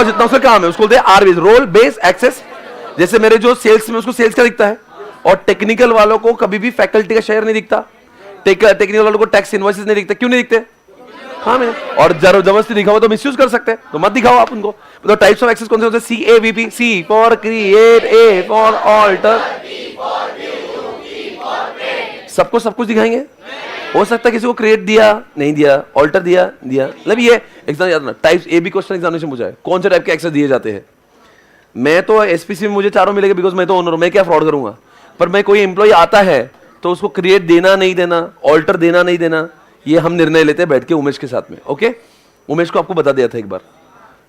जितना उसका काम है, उसको बोलते हैं आरबीएस, रोल बेस एक्सेस। जैसे मेरे जो सेल्स में, उसको सेल्स का दिखता है, और टेक्निकल वालों को कभी भी फैकल्टी का शेयर नहीं दिखता, टेक्निकल वालों को टैक्स इनवॉइसेस नहीं दिखते। क्यों नहीं दिखते? हाँ मैंने, और जबरदस्ती दिखाओ तो मिसयूज कर सकते हैं, तो मत दिखाओ आप उनको। तो टाइप्स ऑफ एक्सेस कौन से होते हैं? CAVP, C for create, A for alter. सबको सब कुछ दिखाएंगे? हो सकता है किसी को क्रिएट दिया, नहीं दिया, ऑल्टर दिया, मतलब ये एग्जाम याद रखना, types A B question examination पूछा है, कौन से टाइप के एक्सेस दिए जाते हैं। मैं तो एसपीसी में मुझे चारों मिलेंगे, बिकॉज मैं तो ओनर हूं, मैं क्या फ्रॉड करूंगा। पर मैं कोई एम्प्लॉय आता है तो उसको क्रिएट देना नहीं देना, ऑल्टर देना नहीं देना, ये हम निर्णय लेते हैं बैठ के उमेश के साथ में। ओके, उमेश को आपको बता दिया था एक बार,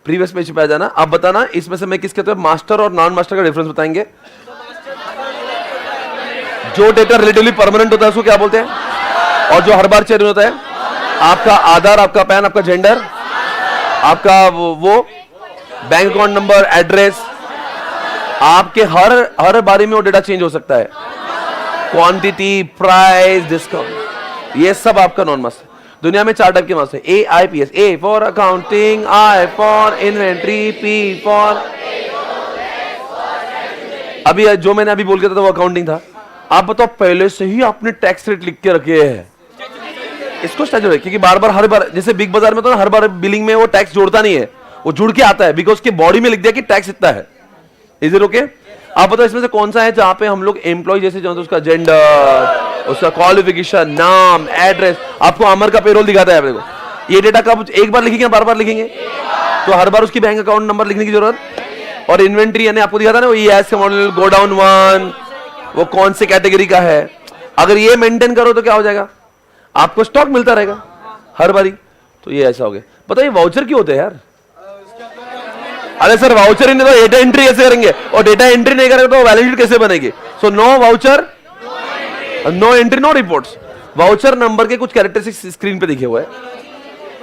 प्रीवियस पेज पे आ जाना। आप बताना इसमें से मैं किस कहते हैं, मास्टर और नॉन मास्टर का डिफरेंस बताएंगे। जो डेटा रिलेटिवली परमानेंट होता है उसको क्या बोलते हैं, और जो हर बार चेंज होता है? आपका आधार, आपका पैन, आपका जेंडर, आपका वो बैंक अकाउंट नंबर, एड्रेस, आपके हर बारी में वो डेटा चेंज हो सकता है। क्वांटिटी, प्राइस, डिस्काउंट, ये सब आपका नॉन मास्टर। दुनिया में 4 टाइप के master, AIPS, A for accounting, I for inventory, P for, अभी जो मैंने अभी बोल के था वो अकाउंटिंग था। आप बताओ, पहले से ही आपने टैक्स रेट लिख के रखे हैं, इसको स्टैंडर्ड है, क्योंकि बार बार हर बार, जैसे बिग बाजार में तो हर बार बिलिंग में वो टैक्स जोड़ता नहीं है, वो जुड़ के आता है, बिकॉज उसके बॉडी में लिख दिया कि टैक्स इतना है। Is it okay? आप बताओ इसमें से कौन सा है जहां पे हम लोग एम्प्लॉय जैसे जो उसका जेंडर, उसका क्वालिफिकेशन, नाम, एड्रेस, आपको अमर का पेरोल दिखाता है। देखो ये डेटा कब एक बार लिखेंगे, बार बार लिखेंगे, तो हर बार उसकी बैंक अकाउंट नंबर लिखने की जरूरत। और इन्वेंट्री यानी आपको दिखाता है ना वो ES का मॉडल, गोडाउन 1, वो कौन से कैटेगरी का है। अगर ये मेंटेन करो तो क्या हो जाएगा, आपको स्टॉक मिलता रहेगा हर बारी। तो ये ऐसा हो गया। बताइए वाउचर क्यों होते हैं यार? अरे सर वाउचर ही नहीं तो डेटा एंट्री कैसे करेंगे, और डेटा एंट्री नहीं करेंगे तो बैलेंस शीट कैसे बनेगी? So no voucher, no entry, no reports. Voucher number के कुछ कैरेक्टरिस्टिक्स स्क्रीन पे दिखे हुए हैं।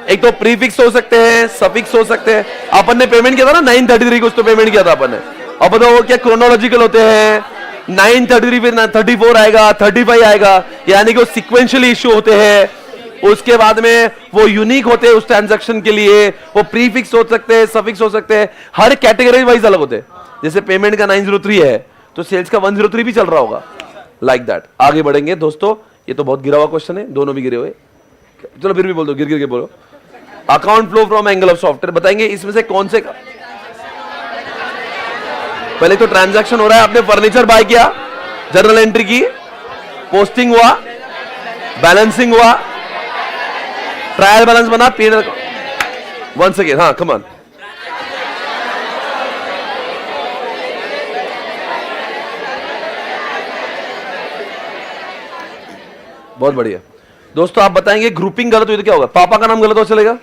एक तो प्रीफिक्स हो सकते हैं, सफिक्स हो सकते हैं। अपन ने पेमेंट किया था ना 933 को, उस तो पेमेंट किया था अपन ने। अब बताओ वो क्या क्रोनोलॉजिकल होते हैं? 933 फिर 34 आएगा, 35 आएगा, यानी कि वो सिक्वेंशियली इश्यू होते हैं। उसके बाद में वो यूनिक होते हैं उस ट्रांजैक्शन के लिए। वो प्रीफिक्स हो सकते हैं, सफिक्स हो सकते हैं, हर कैटेगरी वाइज अलग होते हैं। जैसे पेमेंट का 903 है तो सेल्स का 103 भी चल रहा होगा, लाइक दैट। आगे बढ़ेंगे दोस्तों, ये तो बहुत गिरा हुआ क्वेश्चन है, दोनों भी गिरे हुए। चलो फिर भी बोल दो, गिर गिर के बोलो। Account flow from angle of software, बताएंगे इसमें से कौन से? पहले तो ट्रांजैक्शन हो रहा है, आपने फर्नीचर बाय किया, जर्नल एंट्री की, पोस्टिंग हुआ, बैलेंसिंग हुआ, ट्रायल बैलेंस बना, पीएनएल। वन सेकेंड, हाँ कम ऑन। बहुत बढ़िया दोस्तों, आप बताएंगे ग्रुपिंग गलत हुई तो क्या होगा? पापा का नाम गलत हो चलेगा?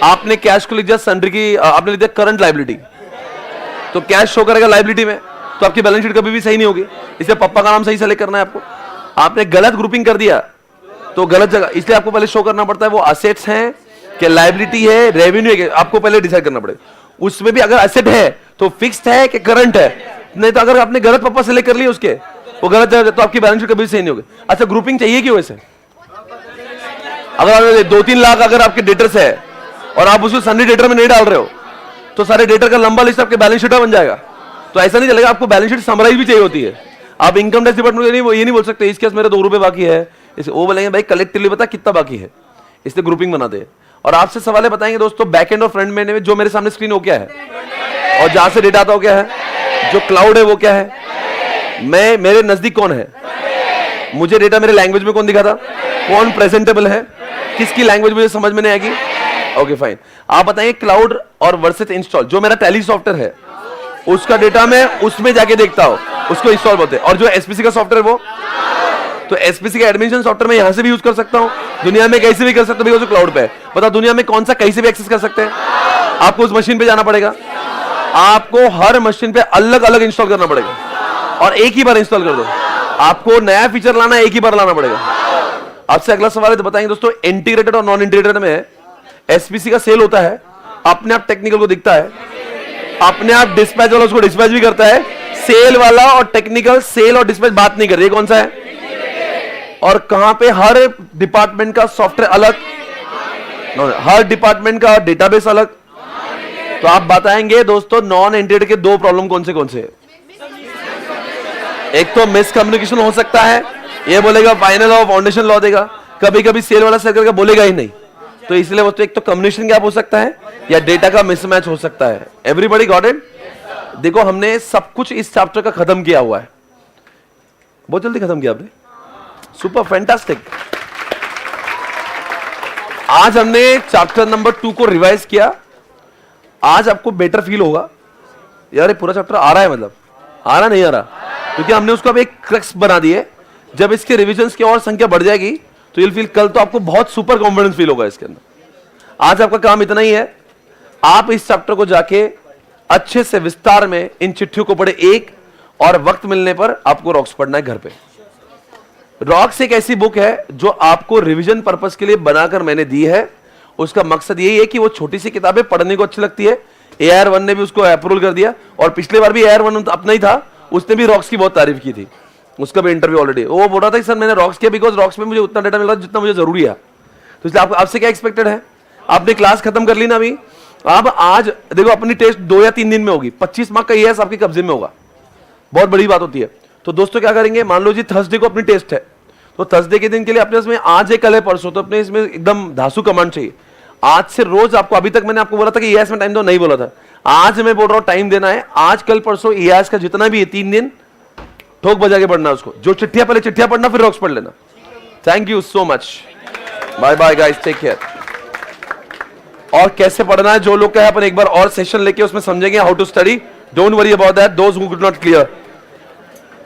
आपने कैश को लिख दिया सन्ड्री की, आपने लिख दिया करंट लाइबिलिटी, तो कैश शो करेगा लाइबिलिटी में, तो आपकी बैलेंस शीट कभी भी सही नहीं होगी। इसलिए पापा का नाम सही सेलेक्ट करना है आपको। आपने गलत ग्रुपिंग कर दिया तो गलत जगह, इसलिए आपको पहले शो करना पड़ता है वो असेट्स हैं कि लाइबिलिटी है, रेवेन्यू है, आपको पहले डिसाइड करना पड़ेगा। उसमें भी अगर असेट है तो फिक्स्ड है कि करंट है, नहीं तो अगर आपने गलत पापा सेलेक्ट कर लिया उसके, वो गलत जगह तो आपकी बैलेंस शीट कभी सही नहीं होगी। अच्छा ग्रुपिंग चाहिए क्यों वैसे? अगर 2-3 लाख अगर आपके डेटर्स है और आप उसको सन्नी डेटर में नहीं डाल रहे हो तो सारे डेटर का लंबा लिस्ट आपके बैलेंस शीट में बन जाएगा, तो ऐसा नहीं चलेगा। आपको बैलेंस शीट समराइज भी चाहिए होती है। आप इनकम टैक्स डिपार्टमेंट ये नहीं बोल सकते इस केस मेरे 2 रुपए बाकी है, इसे वो बोलेंगे भाई कलेक्टिवली बता कितना बाकी है, इसलिए ग्रुपिंग बनाते हैं। और आपसे सवाल बताएंगे दोस्तों, बैक एंड और फ्रंट एंड में जो मेरे सामने स्क्रीन हो क्या है, और जहां से डेटा आता हो क्या है, जो क्लाउड है वो क्या है, मैं मेरे नजदीक कौन है, मुझे डेटा मेरे लैंग्वेज में कौन दिखाता, कौन प्रेजेंटेबल है, किसकी लैंग्वेज मुझे समझ में नहीं आएगी। ओके फाइन, आप बताइए क्लाउड और वर्सेस इंस्टॉल, जो मेरा टैली सॉफ्टवेयर है उसका डेटा मैं उसमें जाके देखता हूं, उसको इंस्टॉल बोलते हैं। और जो एसपीसी का सॉफ्टवेयर वो, तो एसपीसी का एडमिनिस्ट्रेशन सॉफ्टवेयर मैं यहां से भी यूज कर सकता हूं, दुनिया में कहीं से भी कर सकता हूं, क्लाउड पे है। बताओ दुनिया में कौन सा कहीं से भी एक्सेस कर सकते हैं? आपको उस मशीन पे जाना पड़ेगा, आपको हर मशीन पे अलग अलग इंस्टॉल करना पड़ेगा, और एक ही बार इंस्टॉल कर दो। आपको नया फीचर लाना एक ही बार लाना पड़ेगा। आपसे अगला सवाल है तो बताएंगे दोस्तों, इंटीग्रेटेड और नॉन इंटीग्रेटेड में एसपीसी का सेल होता है, अपने आप टेक्निकल को दिखता है, अपने आप डिस्पैच वाला उसको डिस्पैच भी करता है। सेल वाला और टेक्निकल, सेल और डिस्पैच बात नहीं कर रही, कौन सा है? और कहां पे हर डिपार्टमेंट का सॉफ्टवेयर अलग, हर डिपार्टमेंट का डेटाबेस अलग। तो आप बताएंगे दोस्तों नॉन इंटीग्रेटेड के 2 प्रॉब्लम कौन से हैं? एक तो मिसकम्युनिकेशन हो सकता है, ये बोलेगा फाइनल लॉ फाउंडेशन लॉ देगा, कभी कभी सेल वाला सेल करके बोलेगा ही नहीं, तो इसलिए वो तो एक तो कम्युनिकेशन गैप हो सकता है या डेटा का मिसमैच हो सकता है। Everybody got it? देखो हमने सब कुछ इस चैप्टर का खत्म किया हुआ है, बहुत जल्दी खत्म किया आपने, सुपर फैंटास्टिक। आज हमने चैप्टर नंबर 2 को रिवाइज किया। आज आपको बेटर फील होगा यार ये पूरा चैप्टर आ रहा है, मतलब आ रहा नहीं आ रहा, क्योंकि हमने उसको अब एक क्रक्स बना दिए। जब इसके रिविजन्स की और संख्या बढ़ जाएगी तो you'll feel, कल तो आपको बहुत सुपर कॉन्फिडेंस फील होगा इसके अंदर। आज आपका काम इतना ही है, आप इस चैप्टर को जाके अच्छे से विस्तार में इन चिट्ठियों को पढ़े एक, और वक्त मिलने पर आपको रॉक्स पढ़ना है घर पे। रॉक्स एक ऐसी बुक है जो आपको रिवीजन पर्पस के लिए बनाकर मैंने दी है। उसका मकसद यही है कि वो छोटी सी किताबें पढ़ने को अच्छी लगती है। AR1 ने भी उसको अप्रूवल कर दिया, और पिछले बार भी AR1 अपना ही था, उसने भी रॉक्स की बहुत तारीफ की थी, उसका भी इंटरव्यू ऑलरेडी। वो बोल रहा था कि सर मैंने रॉक्स किया बिकॉज रॉक्स में मुझे उतना डेटा मिल रहा है जितना मुझे जरूरी है। तो इसलिए आपसे क्या एक्सपेक्टेड है? आपने क्लास खत्म कर ली ना अभी, अब आज देखो अपनी टेस्ट 2 या 3 दिन में होगी, 25 मार्क का ES आपके कब्जे में होगा, बहुत बड़ी बात होती है। तो दोस्तों क्या करेंगे, मान लो जी थर्सडे को अपनी टेस्ट है, तो थर्सडे के दिन के लिए अपने इसमें आज है कल है परसों, तो अपने इसमें एकदम धांसू कमांड चाहिए। आज से रोज आपको, अभी तक मैंने आपको बोला था कि ES में टाइम दो, नहीं बोला था, आज मैं बोल रहा हूं टाइम देना है। आज कल परसों ES का जितना भी है 3 दिन ठोक बजा के पढ़ना उसको, जो चिट्ठियां पहले चिट्ठियां पढ़ना फिर रॉक्स पढ़ लेना। Thank you so much, bye bye guys, take care. और कैसे पढ़ना है जो लोग कहे अपन एक बार और सेशन लेके उसमें समझेंगे how to study, don't worry about that, those who could not clear.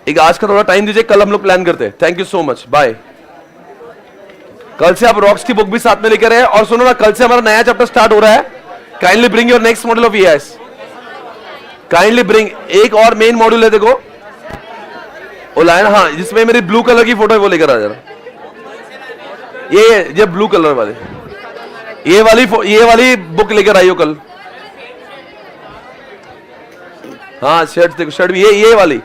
एक आज का थोड़ा टाइम दीजिए, कल हम लोग प्लान करते हैं। Thank you so much, bye. कल से आप रॉक्स की बुक भी साथ में लेकर आए। और सुनो ना, कल से हमारा नया चैप्टर स्टार्ट हो रहा है। Kindly bring your next module of EIS. Kindly bring. एक और मेन मॉड्यूल है, देखो वो लाइन, हाँ, जिसमें मेरी ब्लू कलर की फोटो है, वो लेकर आ जरा। ये ब्लू कलर वाले, ये वाली बुक लेकर आइयो कल। हाँ, शर्ट देखो, शर्ट भी ये वाली।